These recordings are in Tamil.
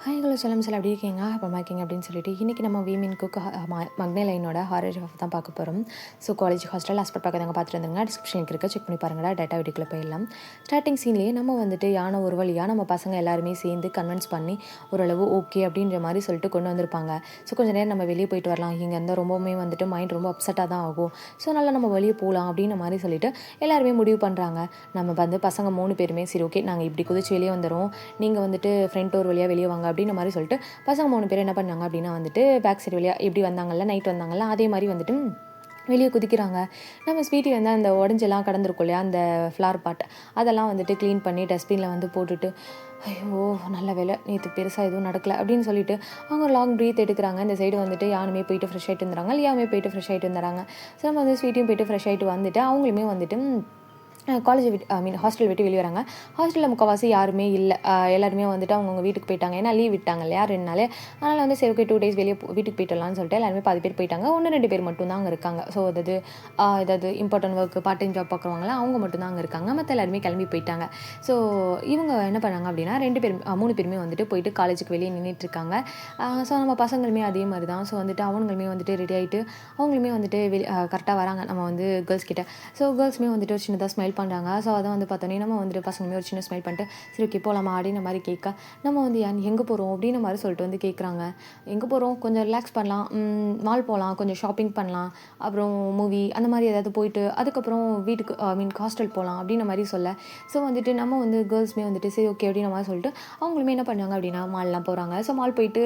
ஹாய் ஹலோ சொல்லம் சார் எப்படி இருக்கீங்க அப்புறமா இருக்கீங்க அப்படின்னு சொல்லிட்டு இன்றைக்கி நம்ம வீமின் குக் மக்னே லைனோட ஹாரர் ஆஃப் தான் பார்க்க போகிறோம். ஸோ காலேஜ் ஹாஸ்டல் ஹாஸ்பிட்டல் பார்க்குறவங்க பார்த்துட்டு இருந்தாங்க. டிஸ்கிரிப்ஷனுக்கு இருக்க செக் பண்ணி பாருங்கடா. டேட்டா வீடியோக்குள்ளே போயிடலாம். ஸ்டார்டிங் சீன்லேயே நம்ம வந்துட்டு யானை ஒரு வழியாக நம்ம பசங்க எல்லாருமே சேர்ந்து கன்வின்ஸ் பண்ணி ஓரளவு ஓகே அப்படின்ற மாதிரி சொல்லிட்டு கொண்டு வந்திருப்பாங்க. ஸோ கொஞ்சம் நேரம் நம்ம வெளியே போயிட்டு வரலாம், இங்கே இருந்தால் ரொம்பவுமே வந்துட்டு மைண்ட் ரொம்ப அப்செட்டாக தான் ஆகும், ஸோ நல்லா நம்ம வெளியே போகலாம் அப்படின்ற மாதிரி சொல்லிட்டு எல்லாருமே முடிவு பண்ணுறாங்க. நம்ம வந்து பசங்க 3 பேருமே சரி ஓகே நாங்கள் இப்படி குதிச்சு வெளியே வந்துடுவோம், நீங்கள் வந்துட்டு ஃப்ரண்ட் டோர் வழியாக வெளியே வாங்க அப்படின்ற மாதிரி சொல்லிட்டு பசங்க 3 பேர் என்ன பண்ணாங்க அப்படின்னா வந்துட்டு பேக் சைடு வழியாக எப்படி வந்தாங்கல்ல, நைட் வந்தாங்கல்ல, அதே மாதிரி வந்துட்டு வெளியே குதிக்கிறாங்க. நம்ம ஸ்வீட்டி வந்து அந்த உடஞ்செல்லாம் கடந்திருக்கும் இல்லையா, அந்த ஃப்ளார் பாட் அதெல்லாம் வந்துட்டு க்ளீன் பண்ணி டஸ்ட்பினில் வந்து போட்டுட்டு, ஐயோ நல்ல வேலை நேற்று பெருசாக எதுவும் நடக்கலை அப்படின்னு சொல்லிட்டு அவங்க ஒரு லாங் ப்ரீத் எடுக்கிறாங்க. இந்த சைடு வந்துட்டு யானுமே போயிட்டு ஃப்ரெஷ் ஆகிட்டு வந்துடுறாங்க, லியாவுமே போயிட்டு ஃப்ரெஷ் ஆகிட்டு வந்துடுறாங்க. ஸோ நம்ம வந்து ஸ்வீட்டியும் போயிட்டு ஃப்ரெஷ் ஆகிட்டு வந்துட்டு அவங்களுமே வந்துட்டு காலேஜ் விட்டு ஹாஸ்டல் விட்டு வெளியே வராங்க. ஹாஸ்டலில் முக்கால்வாசி யாருமே இல்லை, எல்லாருமே வந்துட்டு அவங்கவுங்க வீட்டுக்கு போயிட்டாங்க. ஏன்னா லீவ் விட்டாங்க இல்லையா 2 நாள். அதனால் வந்து சரி ஓகே 2 டேஸ் வெளியே வீட்டுக்கு போயிட்டலாம்னு சொல்லிட்டு எல்லாருமே பாதி பேர் போயிட்டாங்க. 1-2 பேர் மட்டும் தான் அங்கே இருக்காங்க. ஸோ ஏதாவது important work part time job பார்க்குறவங்களாம் அவங்க மட்டும் தான் அங்கே இருக்காங்க. மற்ற எல்லாருமே கிளம்பி போயிட்டாங்க. ஸோ இவங்க என்ன பண்ணாங்க அப்படின்னா 2 பேரும் 3 பேருமே வந்துட்டு போயிட்டு காலேஜுக்கு வெளியே நின்றுட்டுருக்காங்க. ஸோ நம்ம பசங்களுமே அதே மாதிரி தான். ஸோ வந்துட்டு அவங்களுமே வந்துட்டு ரெடி ஆகிட்டு அவங்களுமே வந்துட்டு கரெக்டாக வராங்க நம்ம வந்து கேர்ள்ஸ் கிட்ட. ஸோ கேர்ள்ஸுமே வந்துட்டு ஒரு சின்னதாக ஸ்மைல் பண்ணுறாங்க. ஸோ அதை வந்து பார்த்தோன்னே நம்ம வந்துட்டு பசங்களுமே ஒரு சின்ன ஸ்மைல் பண்ணிட்டு சரி ஓகே போகலாமா அப்படின்ற மாதிரி கேட்க, நம்ம வந்து எங்கே போகிறோம் அப்படின்ற மாதிரி சொல்லிட்டு வந்து கேட்குறாங்க. எங்கே போகிறோம், கொஞ்சம் ரிலாக்ஸ் பண்ணலாம், மால் போகலாம், கொஞ்சம் ஷாப்பிங் பண்ணலாம், அப்புறம் மூவி அந்த மாதிரி ஏதாவது போயிட்டு அதுக்கப்புறம் வீட்டுக்கு ஹாஸ்டல் போகலாம் அப்படின்ற மாதிரி சொல்ல, ஸோ வந்துட்டு நம்ம வந்து கேர்ள்ஸுமே வந்துட்டு சரி ஓகே அப்படின்ற மாதிரி சொல்லிட்டு அவங்களுமே என்ன பண்ணாங்க அப்படின்னா மால்லாம் போகிறாங்க. ஸோ மால் போயிட்டு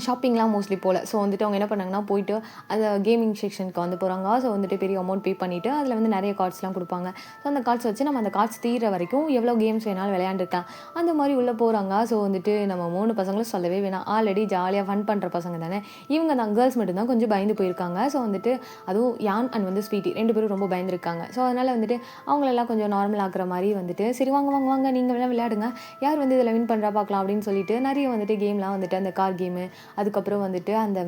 ஷாப்பிங்லாம் மோஸ்ட்லி போகல. ஸோ வந்துட்டு அவங்க என்ன பண்ணாங்கன்னா போயிட்டு அந்த கேமிங் செக்ஷனுக்கு வந்து போகிறாங்க. ஸோ வந்துட்டு பெரிய அமௌண்ட் பே பண்ணிவிட்டு அதில் வந்து நிறைய கார்ட்ஸ்லாம் கொடுப்பாங்க. ஸோ அந்த கார்ட்ஸ் வச்சு நம்ம அந்த கார்ட்ஸ் தீர்ற வரைக்கும் எவ்வளோ கேம்ஸ் வேணாலும் விளையாண்டுருக்கலாம், அந்த மாதிரி உள்ளே போகிறாங்க. ஸோ வந்துட்டு நம்ம 3 பசங்களும் சொல்லவே வேணாம், ஆல்ரெடி ஜாலியாக ஃபன் பண்ணுற பசங்க தானே. இவங்க தான் கேர்ள்ஸ் மட்டும்தான் கொஞ்சம் பயந்து போயிருக்காங்க. ஸோ வந்துட்டு அதுவும் யான் அண்ட் வந்து ஸ்வீட்டி 2 பேரும் ரொம்ப பயந்துருக்காங்க. ஸோ அதனால் வந்துட்டு அவங்களெல்லாம் கொஞ்சம் நார்மல் ஆக்குற மாதிரி வந்துட்டு சரி வாங்க வாங்க வாங்க நீங்கள் வேணால் விளையாடுங்க, யார் வந்து இதில் வின் பண்ணுறா பார்க்கலாம் அப்படின்னு சொல்லிட்டு நிறைய வந்துட்டு கேம்லாம் வந்துட்டு அந்த கார் கேமு, அதுக்கப்புறம் வந்துட்டு அந்த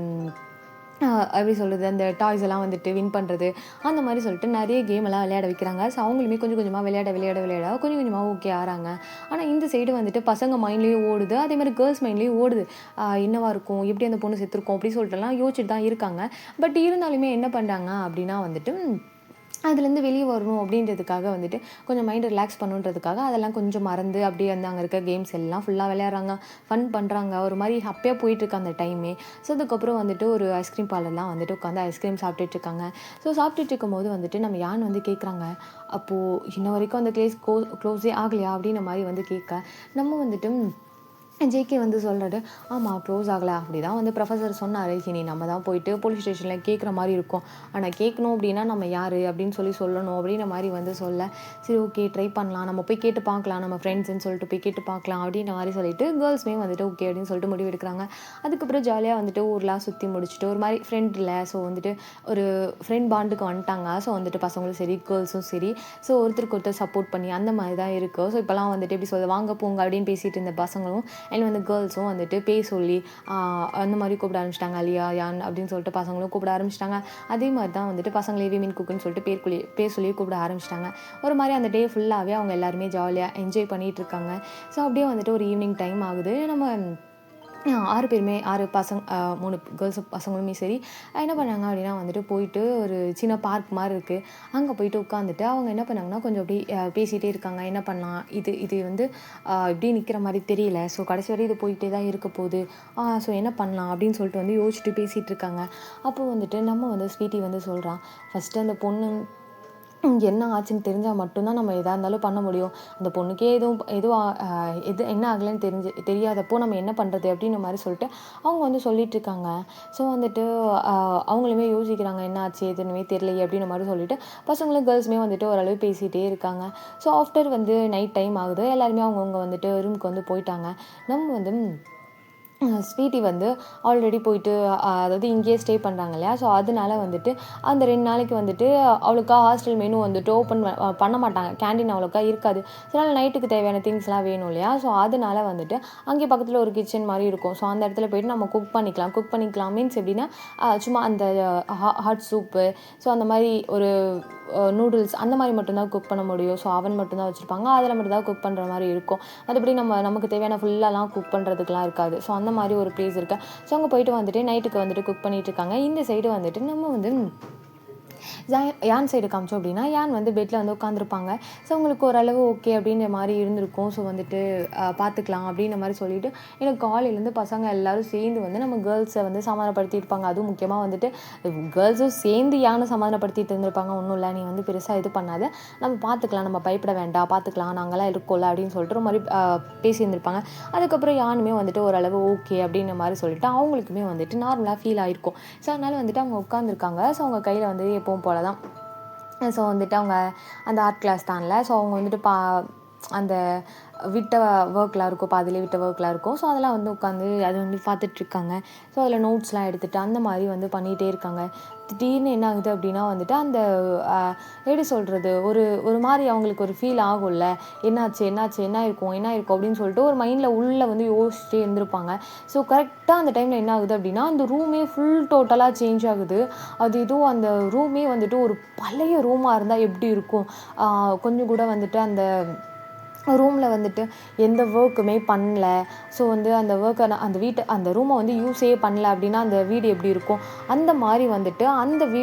எப்படி சொல்கிறது, அந்த டாய்ஸ் எல்லாம் வந்துட்டு வின் பண்ணுறது, அந்த மாதிரி சொல்லிட்டு நிறைய கேமெல்லாம் விளையாட வைக்கிறாங்க. ஸோ அவங்களுமே கொஞ்சம் கொஞ்சமாக விளையாட கொஞ்சம் கொஞ்சமாக ஓகே ஆகிறாங்க. ஆனால் இந்த சைடு வந்துட்டு பசங்க மைண்ட்லேயும் ஓடுது, அதே மாதிரி கேர்ள்ஸ் மைண்ட்லேயும் ஓடுது. என்னவா இருக்கும், எப்படி அந்த பொண்ணு செத்துருக்கும் அப்படி சொல்லிட்டுலாம் யோசிச்சுட்டு தான் இருக்காங்க. பட் இருந்தாலுமே என்ன பண்ணுறாங்க அப்படின்னா வந்துட்டு அதுலேருந்து வெளியே வரணும் அப்படின்றதுக்காக வந்துட்டு கொஞ்சம் மைண்டை ரிலாக்ஸ் பண்ணுன்றதுக்காக அதெல்லாம் கொஞ்சம் மறந்து அப்படியே வந்து அங்கே இருக்க கேம்ஸ் எல்லாம் ஃபுல்லாக விளையாடுறாங்க, ஃபன் பண்ணுறாங்க. ஒரு மாதிரி ஹாப்பியாக போயிட்டுருக்கு அந்த டைமே. ஸோ அதுக்கப்புறம் வந்துட்டு ஒரு ஐஸ்கிரீம் பார்லர்லாம் வந்துட்டு உட்காந்து ஐஸ்கிரீம் சாப்பிட்டுட்ருக்காங்க. ஸோ சாப்பிட்டுட்டு இருக்கும்போது வந்துட்டு நம்ம யான் வந்து கேட்குறாங்க, அப்போது இன்ன வரைக்கும் அந்த க்ளோஸே ஆகலையா அப்படின்ற மாதிரி வந்து கேட்க, நம்ம வந்துட்டு ஜேகே வந்து சொல்கிறாரு, ஆமாம் க்ளோஸ் ஆகலை, அப்படி தான் வந்து ப்ரொஃபஸர் சொன்னார், இனி நம்ம தான் போயிட்டு போலீஸ் ஸ்டேஷனில் கேட்குற மாதிரி இருக்கும், ஆனால் கேட்கணும் அப்படின்னா நம்ம யார் அப்படின்னு சொல்லணும் அப்படின்ற மாதிரி வந்து சொல்ல, சரி ஓகே ட்ரை பண்ணலாம், நம்ம போய் கேட்டு பார்க்கலாம், நம்ம ஃப்ரெண்ட்ஸுன்னு சொல்லிட்டு போய் கேட்டு பார்க்கலாம் அப்படின்ற மாதிரி சொல்லிட்டு கேர்ள்ஸுமே வந்துட்டு ஓகே அப்படின்னு சொல்லிட்டு முடிவு எடுக்கிறாங்க. அதுக்கப்புறம் ஜாலியாக வந்துட்டு ஊர்லாம் சுற்றி முடிச்சுட்டு ஒரு மாதிரி ஃப்ரெண்ட் இல்லை, ஸோ வந்துட்டு ஒரு ஃப்ரெண்ட் பாண்டுக்கு வந்துட்டாங்க. ஸோ வந்துட்டு பசங்களும் சரி கேர்ள்ஸும் சரி, ஸோ ஒருத்தருக்கு ஒருத்தர் சப்போர்ட் பண்ணி அந்த மாதிரி தான் இருக்குது. ஸோ இப்போலாம் வந்துட்டு எப்படி சொல்ல வாங்க போங்க அப்படின்னு பேசிகிட்டு இருந்த பசங்களும் அண்ட் வந்து கேர்ள்ஸும் வந்துட்டு பேர் சொல்லி அந்த மாதிரி கூப்பிட ஆரம்பிச்சிட்டாங்க, அலியா யான் அப்படின்னு சொல்லிட்டு பசங்களும் கூப்பிட ஆரம்பிச்சிட்டாங்க. அதே மாதிரி தான் வந்துட்டு பசங்களே விமின் குக்குன்னு சொல்லிட்டு பேர் சொல்லி கூப்பிட ஆரம்பிச்சிட்டாங்க. ஒரு மாதிரி அந்த டே ஃபுல்லாகவே அவங்க எல்லாருமே ஜாலியாக என்ஜாய் பண்ணிகிட்டு இருக்காங்க. ஸோ அப்படியே வந்துட்டு ஒரு ஈவினிங் டைம் ஆகுது. நம்ம 6 பேருமே 6 பசங்க 3 கேர்ள்ஸ் பசங்களுமே சரி என்ன பண்ணாங்க அப்படின்னா வந்துட்டு போயிட்டு ஒரு சின்ன பார்க் மாதிரி இருக்குது, அங்கே போயிட்டு உட்காந்துட்டு அவங்க என்ன பண்ணாங்கன்னா கொஞ்சம் அப்படி பேசிகிட்டே இருக்காங்க. என்ன பண்ணலாம், இது வந்து இப்படி நிற்கிற மாதிரி தெரியல, ஸோ கடைசி வரை இது போயிட்டே தான் இருக்க போகுது, ஸோ என்ன பண்ணலாம் அப்படின்னு சொல்லிட்டு வந்து யோசிச்சுட்டு பேசிகிட்டு இருக்காங்க. அப்போது வந்துட்டு நம்ம வந்து ஸ்வீட்டி வந்து சொல்கிறான், ஃபஸ்ட்டு அந்த பொண்ணு என்ன ஆச்சுன்னு தெரிஞ்சால் மட்டும்தான் நம்ம எதாக இருந்தாலும் பண்ண முடியும். அந்த பொண்ணுக்கே எது என்ன ஆகலைன்னு தெரியாதப்போ நம்ம என்ன பண்ணுறது அப்படின்ற மாதிரி சொல்லிட்டு அவங்க வந்து சொல்லிகிட்ருக்காங்க. ஸோ வந்துட்டு அவங்களுமே யோசிக்கிறாங்க, என்ன ஆச்சு எதுவுமே தெரியலையே அப்படின்ற மாதிரி சொல்லிட்டு பசங்களும் கேர்ள்ஸுமே வந்துட்டு ஓரளவு பேசிகிட்டே இருக்காங்க. ஸோ ஆஃப்டர் வந்து நைட் டைம் ஆகுது, எல்லாருமே அவங்கவுங்க வந்துட்டு ரூமுக்கு வந்து போயிட்டாங்க. நம்ம வந்து ஸ்வீட்டி வந்து ஆல்ரெடி போயிட்டு அதாவது இங்கேயே ஸ்டே பண்ணுறாங்க இல்லையா? ஸோ அதனால வந்துட்டு அந்த 2 நாளைக்கு வந்துட்டு அவ்வளோக்கா ஹாஸ்டல் மெனு வந்துட்டு ஓப்பன் பண்ண மாட்டாங்க. கேண்டீன் அவ்வளோக்கா இருக்காது. ஸோ அதனால் நைட்டுக்கு தேவையான திங்ஸ்லாம் வேணும் இல்லையா? ஸோ அதனால வந்துட்டு அங்கேயே பக்கத்தில் ஒரு கிச்சன் மாரி இருக்கும். ஸோ அந்த இடத்துல போயிட்டு நம்ம குக் பண்ணிக்கலாம் மீன்ஸ் எப்படின்னா, சும்மா அந்த ஹாட் சூப்பு, ஸோ அந்த மாரி ஒரு நூடுல்ஸ் அந்த மாதிரி மட்டும்தான் குக் பண்ண முடியும். ஸோ அவன் மட்டும் தான் வச்சுருப்பாங்க. அதில் மட்டும் தான் குக் பண்ணுற மாதிரி இருக்கும். மற்றபடி நமக்கு தேவையான ஃபுல்லாலாம் குக் பண்ணுறதுக்குலாம் இருக்காது. ஸோ அந்த மாதிரி ஒரு ப்ளேஸ் இருக்குது. ஸோ அங்கே போயிட்டு வந்துட்டு நைட்டுக்கு வந்துட்டு குக் பண்ணிகிட்டு இருக்காங்க. இந்த சைடு வந்துட்டு நம்ம வந்து யான் சைடு காமிச்சோம் அப்படின்னா, யான் வந்து பெட்டில் வந்து உட்காந்துருப்பாங்க. ஸோ அவங்களுக்கு ஓரளவு ஓகே அப்படின்ற மாதிரி இருந்திருக்கும். ஸோ வந்துட்டு பார்த்துக்கலாம் அப்படின்ற மாதிரி சொல்லிவிட்டு எனக்கு காலையிலேருந்து பசங்க எல்லோரும் சேர்ந்து வந்து நம்ம கேர்ள்ஸை வந்து சமாதானப்படுத்தியிருப்பாங்க. அதுவும் முக்கியமாக வந்துட்டு கேர்ள்ஸும் சேர்ந்து யானை சமாதானப்படுத்திட்டு இருந்திருப்பாங்க. ஒன்றும் இல்லை, நீ வந்து பெருசாக இது பண்ணாத, நம்ம பார்த்துக்கலாம், நம்ம பயப்பட வேண்டாம், பார்த்துக்கலாம், நாங்களாம் இருக்கோம்ல அப்படின்னு சொல்லிட்டு ஒரு மாதிரி பேசியிருந்திருப்பாங்க. அதுக்கப்புறம் யானுமே வந்துட்டு ஓரளவு ஓகே அப்படின்ற மாதிரி சொல்லிட்டு அவங்களுக்குமே வந்துட்டு நார்மலாக ஃபீல் ஆகிருக்கும். ஸோ அதனால் வந்துட்டு அவங்க உட்காந்துருக்காங்க. ஸோ அவங்க கையில் வந்து எப்பவும் போல தான். ஸோ வந்துட்டு அவங்க அந்த ஆர்ட் கிளாஸ் தான்ல. ஸோ அவங்க வந்துட்டு அந்த விட்ட ஒர்க்லாம் இருக்கும், பாதியிலே விட்ட ஒர்க்லாம் இருக்கும். ஸோ அதெல்லாம் வந்து உட்காந்து அது வந்து பார்த்துட்ருக்காங்க. ஸோ அதில் நோட்ஸ்லாம் எடுத்துகிட்டு அந்த மாதிரி வந்து பண்ணிகிட்டே இருக்காங்க. திடீர்னு என்ன ஆகுது அப்படின்னா வந்துட்டு அந்த எப்படி சொல்கிறது, ஒரு மாதிரி அவங்களுக்கு ஒரு ஃபீல் ஆகும்ல, என்னாச்சு என்ன இருக்கும் அப்படின்னு சொல்லிட்டு ஒரு மைண்டில் உள்ளே வந்து யோசிச்சுட்டே இருந்திருப்பாங்க. ஸோ கரெக்டாக அந்த டைமில் என்ன ஆகுது அப்படின்னா, அந்த ரூமே டோட்டலாக சேஞ்ச் ஆகுது. அது ஏதோ அந்த ரூமே வந்துட்டு ஒரு பழைய ரூமாக இருந்தால் எப்படி இருக்கும், கொஞ்சம் கூட வந்துட்டு அந்த ரூமில் வந்துட்டு எந்த ஒர்க்குமே பண்ணல. ஸோ வந்து அந்த ரூமை வந்து யூஸே பண்ணல அப்படின்னா அந்த வீடு எப்படி இருக்கும், அந்த மாதிரி வந்துட்டு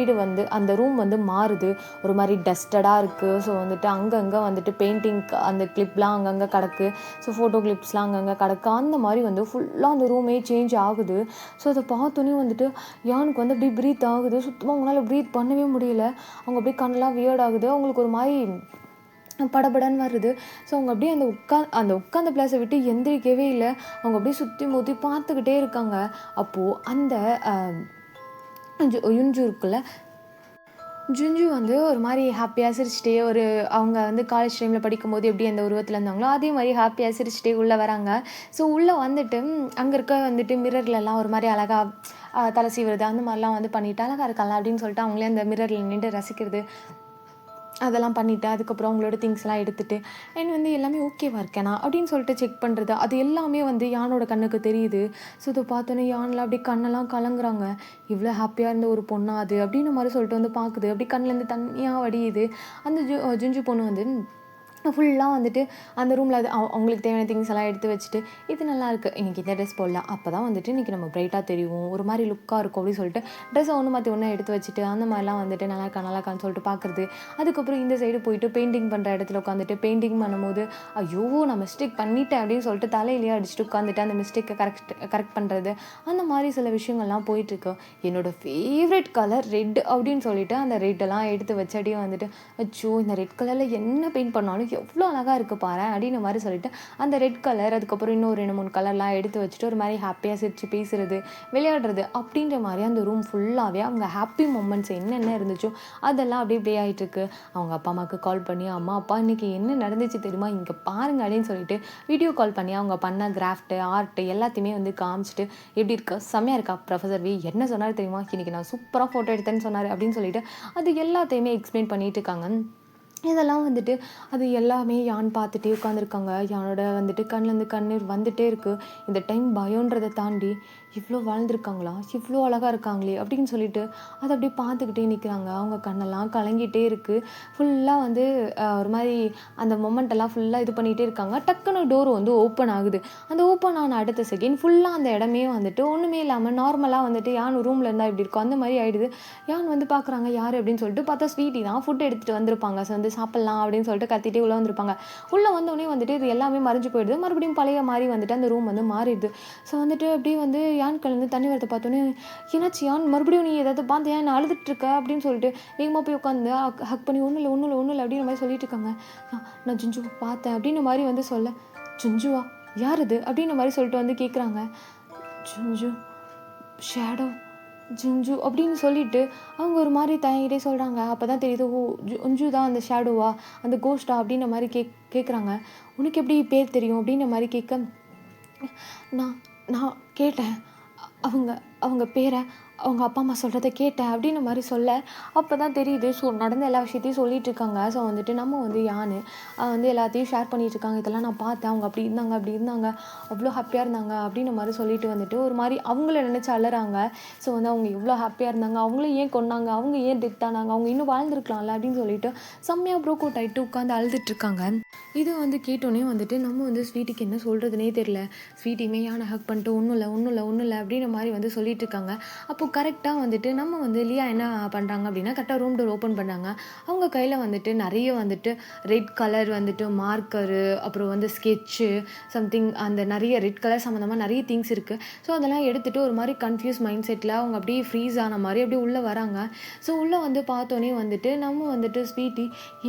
அந்த ரூம் வந்து மாறுது. ஒரு மாதிரி டஸ்டடாக இருக்குது. ஸோ வந்துட்டு அங்கங்கே வந்துட்டு பெயிண்டிங் அந்த கிளிப்லாம் அங்கங்கே கிடக்கு. ஸோ ஃபோட்டோ கிளிப்ஸ்லாம் அங்கங்கே கிடக்கு. அந்த மாதிரி வந்து ஃபுல்லாக அந்த ரூமே சேஞ்ச் ஆகுது. ஸோ அதை பார்த்தோன்னே வந்துட்டு யானுக்கு வந்து அப்படியே ப்ரீத் ஆகுது. சுத்தமாக அவங்களால ப்ரீத் பண்ணவே முடியல. அவங்க அப்படியே கண்ணெல்லாம் வியர்ட் ஆகுது. அவங்களுக்கு ஒரு மாதிரி படபடன்னு வருது. ஸோ அவங்க அப்படியே அந்த உட்காந்த பிளேஸை விட்டு எந்திரிக்கவே இல்லை. அவங்க அப்படியே சுற்றி முற்றி பார்த்துக்கிட்டே இருக்காங்க. அப்போது அந்த யுஞ்சு இருக்குல்ல, ஜுஞ்சு வந்து ஒரு மாதிரி ஹாப்பியாக சிரிச்சிட்டே அவங்க வந்து காலேஜ் டைமில் படிக்கும்போது எப்படி அந்த உருவத்தில் இருந்தாங்களோ அதே மாதிரி ஹாப்பியாக சிரிச்சிட்டே உள்ளே வராங்க. ஸோ உள்ளே வந்துட்டு அங்கே இருக்க வந்துட்டு மிரர்லலாம் ஒரு மாதிரி அழகாக தலை சீவுறது அந்த மாதிரிலாம் வந்து பண்ணிவிட்டு அழகாக இருக்கலாம் அப்படின்னு சொல்லிட்டு அவங்களே அந்த மிரரில் நின்று ரசிக்கிறது அதெல்லாம் பண்ணிவிட்டு அதுக்கப்புறம் அவங்களோட திங்ஸ்லாம் எடுத்துகிட்டு வந்து எல்லாமே ஓகேவா இருக்கேனா அப்படின்னு சொல்லிட்டு செக் பண்ணுறது, அது எல்லாமே வந்து யானோட கண்ணுக்கு தெரியுது. ஸோ இதை பார்த்தோன்னே யானில் அப்படி கண்ணெல்லாம் கலங்குறாங்க. இவ்வளோ ஹாப்பியாக இருந்த ஒரு பொண்ணா அது அப்படின்னு மாதிரி சொல்லிட்டு வந்து பார்க்குது. அப்படி கண்ணிலேருந்து தண்ணியாக வடியுது. அந்த ஜுஞ்சு பொண்ணு வந்து ஃபுல்லாக வந்துட்டு அந்த ரூமில் அது அவங்களுக்கு தேவையான திங்ஸ் எல்லாம் எடுத்து வச்சுட்டு, இது நல்லாயிருக்கு, இன்றைக்கி இந்த ட்ரெஸ் போடலாம், அப்போ தான் வந்துட்டு இன்றைக்கி நம்ம பிரைட்டாக தெரியும், ஒரு மாதிரி லுக்காக இருக்கும் அப்படின்னு சொல்லிட்டு ட்ரெஸ்ஸை ஒன்று மாற்றி ஒன்று எடுத்து வச்சுட்டு அந்த மாதிரிலாம் வந்துட்டு நல்லாக்கான்னு சொல்லிட்டு பார்க்குறது. அதுக்கப்புறம் இந்த சைடு போயிட்டு பெயிண்டிங் பண்ணுற இடத்துல உட்காந்துட்டு பெயிண்டிங் பண்ணும்போது, ஐயோ நான் மிஸ்டேக் பண்ணிட்டேன் அப்படின்னு சொல்லிட்டு தலையிலேயே அடிச்சுட்டு உட்காந்துட்டு அந்த மிஸ்டேக்கை கரெக்ட் பண்ணுறது, அந்த மாதிரி சில விஷயங்கள்லாம் போயிட்டுருக்கு. என்னோடய ஃபேவரட் கலர் ரெட் அப்படின்னு சொல்லிட்டு அந்த ரெட்டெல்லாம் எடுத்து வச்சடியே வந்துட்டு, அச்சோ இந்த ரெட் கலரில் என்ன பெயிண்ட் பண்ணாலும் எவ்வளோ அழகாக இருக்குது பாரு அப்படின்ற மாதிரி சொல்லிட்டு அந்த ரெட் கலர் அதுக்கப்புறம் இன்னும் 2-3 கலர்லாம் எடுத்து வச்சுட்டு ஒரு மாதிரி ஹாப்பியாக சிரித்து பேசுகிறது, விளையாடுறது அப்படின்ற மாதிரி அந்த ரூம் ஃபுல்லாகவே அவங்க ஹாப்பி மூமெண்ட்ஸ் என்னென்ன இருந்துச்சோ அதெல்லாம் அப்படியே ப்ளே ஆகிட்டுருக்கு. அவங்க அப்பா அம்மாவுக்கு கால் பண்ணி, அம்மா அப்பா இன்றைக்கி என்ன நடந்துச்சு தெரியுமா, இங்கே பாருங்க அப்படின்னு சொல்லிட்டு வீடியோ கால் பண்ணி அவங்க பண்ண கிராஃப்ட்டு ஆர்ட்டு எல்லாத்தையுமே வந்து காமிச்சிட்டு, எப்படி இருக்கா, செம்மையாக இருக்கா ப்ரொஃபஸர் வி என்ன சொன்னார் தெரியுமா, இன்றைக்கி நான் சூப்பராக ஃபோட்டோ எடுத்தேன்னு சொன்னார் அப்படின்னு சொல்லிட்டு அது எல்லாத்தையுமே எக்ஸ்பிளைன் பண்ணிட்டு இருக்காங்க. இதெல்லாம் வந்துட்டு அது எல்லாமே யான் பார்த்துட்டே உட்காந்துருக்காங்க. யானோட வந்துட்டு கண்ணிலேருந்து கண்ணீர் வந்துட்டே இருக்குது. இந்த டைம் பயன்றதை தாண்டி இவ்வளோ வாழ்ந்துருக்காங்களா, இவ்வளோ அழகாக இருக்காங்களே அப்படின்னு சொல்லிட்டு அதை அப்படியே பார்த்துக்கிட்டே நிற்கிறாங்க. அவங்க கண்ணெல்லாம் கலங்கிட்டே இருக்குது. ஃபுல்லாக வந்து ஒரு மாதிரி அந்த மொமெண்டெல்லாம் ஃபுல்லாக இது பண்ணிகிட்டே இருக்காங்க. டக்குன்னு டோர் வந்து ஓப்பன் ஆகுது. அந்த ஓப்பன் ஆன அடுத்த செகண்ட் ஃபுல்லாக அந்த இடமே வந்துட்டு ஒன்றுமே இல்லாமல் நார்மலாக வந்துட்டு யான் ரூமில் இருந்தால் எப்படி இருக்கும் அந்த மாதிரி ஆகிடுது. யான் வந்து பார்க்குறாங்க யார் அப்படின்னு சொல்லிட்டு பார்த்தா ஸ்வீட்டி தான் ஃபுட் எடுத்துகிட்டு வந்திருப்பாங்க. ஸோ வந்து சாப்பிட்லாம் அப்படின்னு சொல்லிட்டு கத்திட்டே உள்ளே வந்திருப்பாங்க. உள்ளே வந்தோடனே வந்துட்டு இது எல்லாமே மறைஞ்சு போயிடுது. மறுபடியும் பழைய மாதிரி வந்துட்டு அந்த ரூம் வந்து மாறிடுது. ஸோ வந்துட்டு அப்படியே வந்து யான் கலந்து தண்ணி வரத்தை பார்த்தோன்னே, என்னாச்சு யான் மறுபடியும் நீ ஏதாவது பார்த்தியா என்ன அழுதுட்டு இருக்க அப்படின்னு சொல்லிட்டு வேகமாக போய் உட்காந்து ஹக் பண்ணி ஒன்றும் இல்லை அப்படின்ற மாதிரி சொல்லிட்டு இருக்காங்க. நான் ஜுஞ்சு பார்த்தேன் அப்படின்ற மாதிரி வந்து சொல்ல, ஜுஞ்சுவா யார் இது அப்படின்ற மாதிரி சொல்லிட்டு வந்து கேட்குறாங்க. ஜுஞ்சு ஷேடோ ஜுஞ்சு அப்படின்னு சொல்லிட்டு அவங்க ஒரு மாதிரி தயங்கிட்டே சொல்கிறாங்க. அப்போ தான் தெரியுது, ஓ ஜுஞ்சு தான் அந்த ஷேடோவா, அந்த கோஸ்டா அப்படின்ற மாதிரி கேட்குறாங்க. உனக்கு எப்படி பேர் தெரியும் அப்படின்ற மாதிரி கேட்க, நான் நான் கேட்டேன். அவங்க அவங்க பேரை அவங்க அப்பா அம்மா சொல்கிறத கேட்டேன் அப்படின்ற மாதிரி சொல்ல, அப்போ தான் தெரியுது. ஸோ நடந்த எல்லா விஷயத்தையும் சொல்லிட்டு இருக்காங்க. ஸோ வந்துட்டு நம்ம வந்து யான்னு வந்து எல்லாத்தையும் ஷேர் பண்ணிட்டு இருக்காங்க. இதெல்லாம் நான் பார்த்தேன். அவங்க அப்படி இருந்தாங்க, அப்படி இருந்தாங்க. அவ்வளோ ஹாப்பியாக இருந்தாங்க அப்படின்ற மாதிரி சொல்லிட்டு வந்துட்டு ஒரு மாதிரி அவங்கள நினச்சி அழறாங்க. ஸோ வந்து அவங்க எவ்வளோ ஹாப்பியாக இருந்தாங்க. அவங்கள ஏன் கொன்னாங்க? அவங்க ஏன் டெத் ஆனாங்க? அவங்க இன்னும் வாழ்ந்துருக்கலாம்ல அப்படின்னு சொல்லிட்டு செம்மையாக ப்ரோக் அவுட் ஆகிட்டு உட்காந்து அழுதுட்டு இருக்காங்க. இது வந்து கேட்டோன்னே வந்துட்டு நம்ம வந்து ஸ்வீட்டிக்கு என்ன சொல்கிறதுனே தெரியல. ஸ்வீட்டியுமே யானை ஹக் பண்ணிட்டு ஒன்றும் இல்லை ஒன்றும் இல்லை ஒன்றும் இல்லை அப்படின்ற மாதிரி வந்து சொல்லிட்டு இருக்காங்க. அப்போது கரெக்டாக வந்துட்டு நம்ம வந்து லியா என்ன பண்ணுறாங்க அப்படின்னா கரெக்டாக ரூம் டோர் ஓப்பன் பண்ணாங்க. அவங்க கையில் வந்துட்டு நிறைய வந்துட்டு ரெட் கலர் வந்துட்டு மார்க்கரு, அப்புறம் வந்து ஸ்கெட்சு, சம்திங் அந்த நிறைய ரெட் கலர் சம்மந்தமாக நிறைய திங்ஸ் இருக்குது. ஸோ அதெல்லாம் எடுத்துகிட்டு ஒரு மாதிரி கன்ஃபியூஸ் மைண்ட் செட்டில் அவங்க அப்படியே ஃப்ரீஸ் ஆன மாதிரி அப்படியே உள்ளே வராங்க. ஸோ உள்ளே வந்து பார்த்தோன்னே வந்துட்டு நம்ம வந்துட்டு ஸ்வீட்டி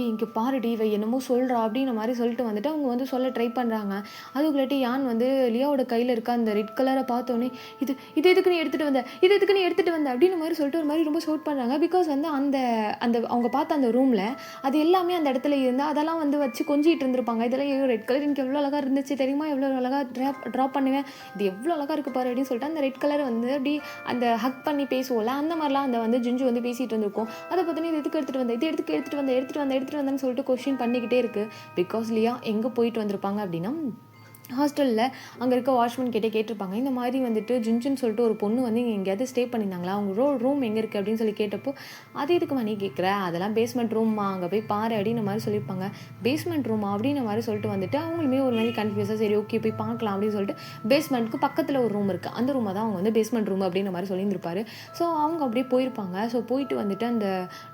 இங்கே பாருடி இவ என்னமோ சொல்கிறா அப்படின்ற மாதிரி சொல்லிட்டு வந்துட்டு அவங்க வந்து சொல்ல ட்ரை பண்ணுறாங்க. அதுக்குள்ளாட்டி யான் வந்து லியாவோட கையில் இருக்க அந்த ரெட் கலரை பார்த்தோன்னே இது இது எதுக்கு நீ எடுத்துகிட்டு வந்த, இது எதுக்கு நீ எடுத்துகிட்டு வந்த அப்படின்ற மாதிரி சொல்லிட்டு ஒரு மாதிரி ரொம்ப ஷவுட் பண்ணுறாங்க. பிகாஸ் வந்து அந்த அந்த அவங்க பார்த்த அந்த ரூமில் அது எல்லாமே அந்த இடத்துல இருந்தால் அதெல்லாம் வந்து வச்சு கொஞ்சிட்டு இருந்திருப்பாங்க. இதெல்லாம் ரெட் கலர் எனக்கு எவ்வளோ அழகாக இருந்துச்சு தெரியுமா, எவ்வளோ அழகாக ட்ராப் பண்ணுவேன், இது எவ்வளோ அழகாக இருக்குது பாரு அப்படின்னு சொல்லிட்டு அந்த ரெட் கலரை வந்து அப்படி அந்த ஹக் பண்ணி பேசுவோம்ல, அந்த மாதிரிலாம் அந்த வந்து ஜிஞ்சு வந்து பேசிகிட்டு இருந்திருக்கும். அதை பார்த்தோன்னே இது எதுக்கு எடுத்துகிட்டு வந்தேன், இது எடுத்துகிட்டு வந்தேன்னு சொல்லிட்டு கொஸ்டின் பண்ணிக்கிட்டே இருக்குது. பிகாஸ் லியா எங்கே போயிட்டு வந்திருப்பாங்க அப்படின்னா ஹாஸ்டலில் அங்கே இருக்க வாட்ச்மேன் கிட்டே கேட்டிருப்பாங்க. இந்த மாதிரி வந்துட்டு ஜின்ஜுன்னு சொல்லிட்டு ஒரு பொண்ணு வந்து இங்கே எங்கேயாவது ஸ்டே பண்ணியிருந்தாங்களா, அவங்க ரூம் எங்கே இருக்குது அப்படின்னு சொல்லி கேட்டப்போ, அது எதுக்குமா நீ கேட்குற, அதெல்லாம் பேஸ்மெண்ட் ரூம்மா, அங்கே போய் பாரு அப்படின்ற மாதிரி சொல்லியிருப்பாங்க. பேஸ்மெண்ட் ரூமா அப்படின்ற மாதிரி சொல்லிட்டு வந்துட்டு அவங்களுமே ஒரு மாதிரி கன்ஃபியூஸாக சரி ஓகே போய் பார்க்கலாம் அப்படின்னு சொல்லிட்டு பேஸ்மெண்ட்டுக்கு பக்கத்தில் ஒரு ரூம் இருக்குது, அந்த ரூமை தான் அவங்க வந்து பேஸ்மெண்ட் ரூம் அப்படின்ற மாதிரி சொல்லியிருந்திருப்பாரு. ஸோ அவங்க அப்படியே போயிருப்பாங்க. ஸோ போயிட்டு வந்துட்டு அந்த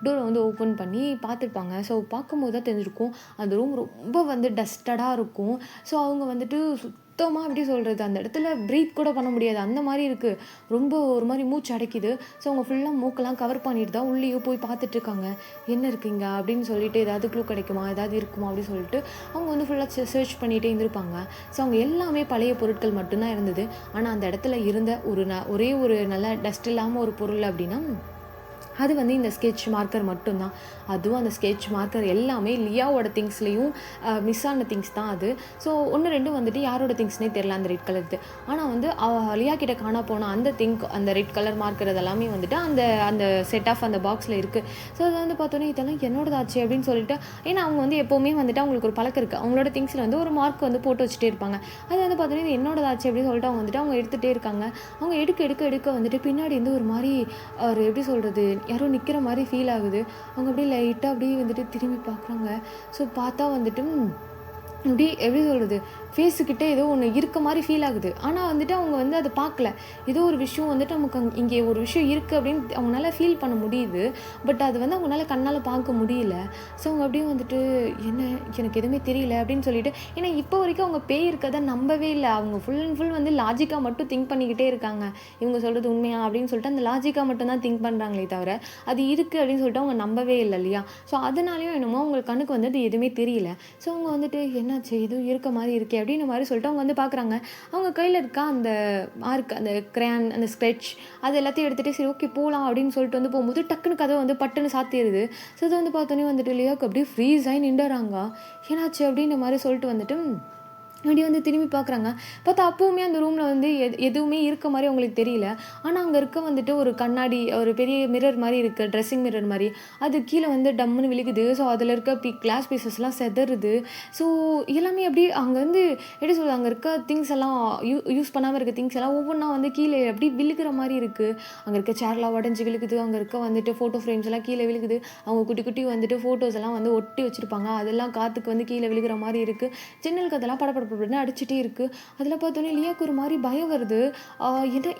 டோரை வந்து ஓப்பன் பண்ணி பார்த்துருப்பாங்க. ஸோ பார்க்கும்போது தான் தெரிஞ்சிருக்கும் அந்த ரூம் ரொம்ப வந்து டஸ்டடாக இருக்கும். ஸோ அவங்க வந்துட்டு சுத்தமாக எப்படி சொல்கிறது, அந்த இடத்துல ப்ரீத் கூட பண்ண முடியாது, அந்த மாதிரி இருக்குது. ரொம்ப ஒரு மாதிரி மூச்சு அடைக்குது. ஸோ அவங்க ஃபுல்லாக மூக்கெல்லாம் கவர் பண்ணிட்டு தான் உள்ளேயோ போய் பார்த்துட்ருக்காங்க. என்ன இருக்குங்க அப்படின்னு சொல்லிட்டு ஏதாவது க்ளூ கிடைக்குமா, ஏதாவது இருக்குமா அப்படின்னு சொல்லிட்டு அவங்க வந்து ஃபுல்லாக சர்ச் பண்ணிகிட்டே இருந்திருப்பாங்க. ஸோ அவங்க எல்லாமே பழைய பொருட்கள் மட்டும்தான் இருந்தது. ஆனால் அந்த இடத்துல இருந்த ஒரே ஒரு நல்ல டஸ்ட் இல்லாமல் ஒரு பொருள் அப்படின்னா அது வந்து இந்த ஸ்கெட்ச் மார்க்கர் மட்டும்தான். அதுவும் அந்த ஸ்கெட்ச் மார்க்கர் எல்லாமே லியாவோட திங்ஸ்லேயும் மிஸ் ஆன திங்ஸ் தான் அது. ஸோ 1-2 வந்துட்டு யாரோட திங்ஸ்னே தெரில அந்த ரெட் கலர். ஆனால் வந்து லியா கிட்ட காணா போன அந்த ரெட் கலர் மார்க்கர் அதெல்லாமே வந்துட்டு அந்த செட் ஆஃப் அந்த பாக்ஸில் இருக்குது. ஸோ அதை வந்து பார்த்தோன்னே இதெல்லாம் என்னோடதாச்சு அப்படின்னு சொல்லிட்டு, ஏன்னா அவங்க வந்து எப்போவுமே வந்துட்டு அவங்களுக்கு ஒரு பழக்கம் இருக்குது, அவங்களோட திங்ஸில் வந்து ஒரு மார்க் வந்து போட்டு வச்சுட்டே இருப்பாங்க. அது வந்து பார்த்தோன்னே இது என்னோடதாச்சு அப்படின்னு சொல்லிட்டு அவங்க வந்துட்டு அவங்க எடுத்துகிட்டே இருக்காங்க. அவங்க எடுக்க வந்துட்டு பின்னாடி வந்து ஒரு மாதிரி ஒரு எப்படி சொல்கிறது, யாரோ நிற்கிற மாதிரி ஃபீல் ஆகுது. அவங்க அப்படியே லைட்டாக அப்படியே வந்துட்டு திரும்பி பார்க்குறாங்க. ஸோ பார்த்தா வந்துட்டு இப்படி எப்படி சொல்கிறது, ஃபேஸுக்கிட்ட ஏதோ ஒன்று இருக்க மாதிரி ஃபீல் ஆகுது. ஆனால் வந்துட்டு அவங்க வந்து அதை பார்க்கல. ஏதோ ஒரு விஷயம் வந்துட்டு நமக்கு இங்கே ஒரு விஷயம் இருக்குது அப்படின்னு அவங்களால ஃபீல் பண்ண முடியுது. பட் அது வந்து அவங்களால கண்ணால் பார்க்க முடியல. ஸோ அவங்க அப்படியே வந்துட்டு என்ன எனக்கு எதுவுமே தெரியல அப்படின்னு சொல்லிட்டு, ஏன்னா இப்போ வரைக்கும் அவங்க பேய் இருக்கதை நம்பவே இல்லை. அவங்க ஃபுல் அண்ட் ஃபுல் வந்து லாஜிக்காக மட்டும் திங்க் பண்ணிக்கிட்டே இருக்காங்க. இவங்க சொல்கிறது உண்மையா அப்படின்னு சொல்லிட்டு அந்த லாஜிக்காக மட்டும்தான் திங்க் பண்ணுறாங்களே தவிர அது இருக்குது அப்படின்னு சொல்லிட்டு அவங்க நம்பவே இல்லை இல்லையா. ஸோ அதனாலேயும் என்னமோ அவங்க கண்ணுக்கு வந்து அது எதுவுமே தெரியல. ஸோ அவங்க வந்துட்டு என்னாச்சு எதுவும் இருக்க மாதிரி இருக்கே அப்படின்ற மாதிரி சொல்லிட்டு அவங்க வந்து பார்க்குறாங்க. அவங்க கையில் இருக்க அந்த மார்க், அந்த கிரேயான், அந்த ஸ்கெட்ச் அது எல்லாத்தையும் எடுத்துகிட்டு சரி ஓகே போகலாம் அப்படின்னு சொல்லிட்டு வந்து போகும்போது டக்குன்னு கதை வந்து பட்டுன்னு சாத்திடுது. ஸோ அதை வந்து பார்த்தோன்னே வந்துட்டு லியாவுக்கு அப்படியே ஃப்ரீஸ் ஆகி நின்றுறாங்க. ஏன்னாச்சு அப்படின்ற மாதிரி சொல்லிட்டு வந்துட்டு அப்படி வந்து திரும்பி பார்க்குறாங்க. பார்த்தா அப்போவுமே அந்த ரூமில் வந்து எதுவுமே இருக்க மாதிரி அவங்களுக்கு தெரியல. ஆனால் அங்கே இருக்க வந்துட்டு ஒரு கண்ணாடி, ஒரு பெரிய மிரர் மாதிரி இருக்குது, ட்ரெஸ்ஸிங் மிரர் மாதிரி, அது கீழே வந்து டம்முன்னு விழுகுது. ஸோ அதில் இருக்க கிளாஸ் பீசஸ்லாம் செதறுது. ஸோ எல்லாமே அப்படி அங்கே வந்து எப்படி சொல்கிறது, அங்கே இருக்க திங்ஸ் எல்லாம் யூஸ் பண்ணாமல் இருக்க திங்ஸ் எல்லாம் ஒவ்வொன்றா வந்து கீழே அப்படி விழுகிற மாதிரி இருக்குது. அங்கே இருக்க சேர்லாம் உடஞ்சி விழுகுது. அங்கே இருக்க வந்துட்டு ஃபோட்டோ ஃப்ரேம்ஸ் எல்லாம் கீழே விழுகுது. அவங்க குட்டி குட்டி வந்துட்டு ஃபோட்டோஸ் எல்லாம் வந்து ஒட்டி வச்சுருப்பாங்க, அதெல்லாம் காற்றுக்கு வந்து கீழே விழுகிற மாதிரி இருக்குது. ஜன்னலுக்கு அதெல்லாம் படப்பட அப்படின்னு அடிச்சுட்டே இருக்குது. அதில் பார்த்தோன்னே லியாவுக்கு ஒரு மாதிரி பயம் வருது.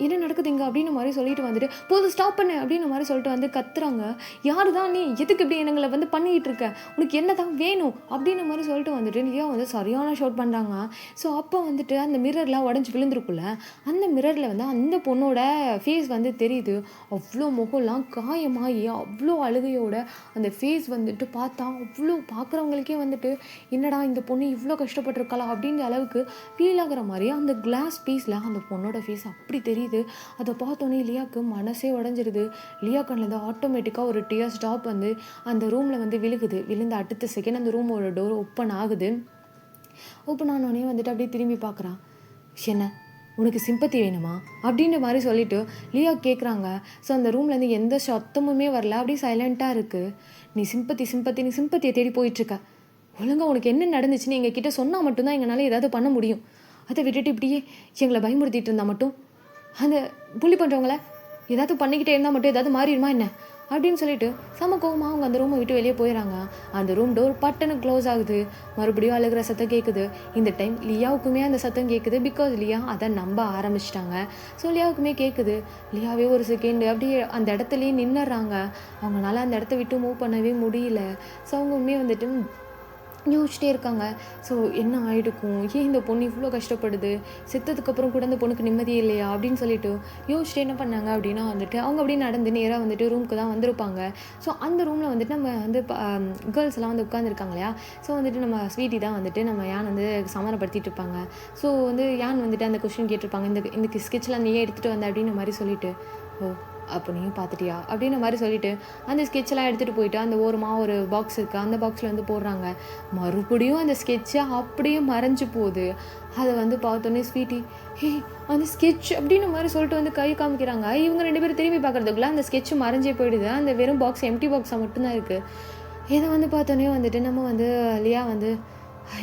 என்ன நடக்குது இங்கே அப்படின்னு மாதிரி சொல்லிட்டு வந்துட்டு போதும் ஸ்டாப் பண்ணு அப்படின்னு மாதிரி சொல்லிட்டு வந்து கத்துறாங்க. யாரு தான் நீ, எதுக்கு இப்படி எங்களை வந்து பண்ணிகிட்டு இருக்க, உனக்கு என்ன தான் வேணும் அப்படின்ற மாதிரி சொல்லிட்டு வந்துட்டு லியா வந்து சரியான ஷவுட் பண்ணுறாங்க. ஸோ அப்போ வந்துட்டு அந்த மிரர்லாம் உடஞ்சி விழுந்துருக்குல்ல, அந்த மிரரில் வந்து அந்த பொண்ணோட ஃபேஸ் வந்து தெரியுது. அவ்வளோ முகம்லாம் காயமாகி அவ்வளோ அழுகையோட அந்த ஃபேஸ் வந்துட்டு பார்த்தா அவ்வளோ பார்க்குறவங்களுக்கே வந்துட்டு என்னடா இந்த பொண்ணு இவ்வளோ கஷ்டப்பட்டுருக்கலாம் அப்படின்ற அளவுக்கு ஃபீல் ஆகிற மாதிரி அந்த கிளாஸ் பீஸில் அந்த பொண்ணோட ஃபேஸ் அப்படி தெரியுது. அதை பார்த்தோன்னே லியாவுக்கு மனசே உடஞ்சிருது. லியா கண்ணில் ஆட்டோமேட்டிக்காக ஒரு டியர் ஸ்டாப் வந்து அந்த ரூமில் வந்து விழுகுது. விழுந்த அடுத்த செகண்ட் அந்த ரூமோட டோர் ஓப்பன் ஆகுது. ஓப்பன் ஆனோடனே வந்துட்டு அப்படியே திரும்பி பார்க்குறான். என்ன உனக்கு சிம்பத்தி வேணுமா அப்படின்ற மாதிரி சொல்லிட்டு லியா கேட்குறாங்க. ஸோ அந்த ரூம்லேருந்து எந்த சத்தமுமே வரல, அப்படியே சைலண்ட்டாக இருக்குது. நீ சிம்பத்தியை தேடி போயிட்டுருக்க. ஒழுங்கா உனக்கு என்ன நடந்துச்சுன்னு எங்கள் கிட்ட சொன்னால் மட்டும்தான் எங்களால் ஏதாவது பண்ண முடியும். அதை விட்டுட்டு இப்படியே எங்களை பயமுறுத்திட்டு இருந்தால் மட்டும், அந்த புள்ளி பண்ணுறவங்கள ஏதாவது பண்ணிக்கிட்டே இருந்தால் மட்டும் ஏதாவது மாறிடுமா என்ன அப்படின்னு சொல்லிட்டு செம கோவமாக அவங்க அந்த ரூமை விட்டு வெளியே போயிடறாங்க. அந்த ரூம் டோர் பட்டனு க்ளோஸ் ஆகுது. மறுபடியும் அழுகிற சத்தம் கேட்குது. இந்த டைம் லியாவுக்குமே அந்த சத்தம் கேட்குது. பிகாஸ் லியா அதை நம்ப ஆரம்பிச்சிட்டாங்க. ஸோ லியாவுக்குமே கேட்குது. லியாவே ஒரு செகண்ட் அப்படியே அந்த இடத்துலையே நின்னுறாங்க. அவங்களால அந்த இடத்த விட்டு மூவ் பண்ணவே முடியல. ஸோ அவங்களுமே வந்துட்டு யோசிச்சிட்டே இருக்காங்க. ஸோ என்ன ஆகிடுக்கும், ஏன் இந்த பொண்ணு இவ்வளோ கஷ்டப்படுது, செத்ததுக்கப்புறம் கூட அந்த பொண்ணுக்கு நிம்மதியே இல்லையா அப்படின்னு சொல்லிட்டு யோசிச்சுட்டு என்ன பண்ணாங்க அப்படின்னா வந்துட்டு அவங்க அப்படியே நடந்து நேராக வந்துட்டு ரூமுக்கு தான் வந்திருப்பாங்க. ஸோ அந்த ரூமில் வந்துட்டு நம்ம வந்து கேர்ள்ஸ் எல்லாம் வந்து உட்காந்துருக்காங்க இல்லையா. ஸோ வந்துட்டு நம்ம ஸ்வீட்டி தான் வந்துட்டு நம்ம யான் வந்து சமாதானப்படுத்திட்டு இருப்பாங்க. ஸோ வந்து யான் வந்துட்டு அந்த கொஸ்டின் கேட்டிருப்பாங்க, இந்த ஸ்கெட்சில் நீயே எடுத்துகிட்டு வந்த அப்படின்ற மாதிரி சொல்லிட்டு, ஓ அப்போ நீயும் பார்த்துட்டியா அப்படின்ற மாதிரி சொல்லிவிட்டு அந்த ஸ்கெட்செல்லாம் எடுத்துகிட்டு போயிட்டு அந்த ஓரமாக ஒரு பாக்ஸ் இருக்குது, அந்த பாக்ஸில் வந்து போடுறாங்க. மறுபடியும் அந்த ஸ்கெட்சை அப்படியே மறைஞ்சு போகுது. அதை வந்து பார்த்தோன்னே ஸ்வீட்டி, ஹே அந்த ஸ்கெட்ச் அப்படின்ற மாதிரி சொல்லிட்டு வந்து கை காமிக்கிறாங்க. இவங்க 2 பேரும் திரும்பி பார்க்குறதுக்குள்ள அந்த ஸ்கெட்ச் மறைஞ்சே போயிடுது. அந்த வெறும் பாக்ஸ் எம்டி பாக்ஸாக மட்டும்தான் இருக்குது. இதை வந்து பார்த்தோன்னே வந்துட்டு நம்ம வந்து லியா வந்து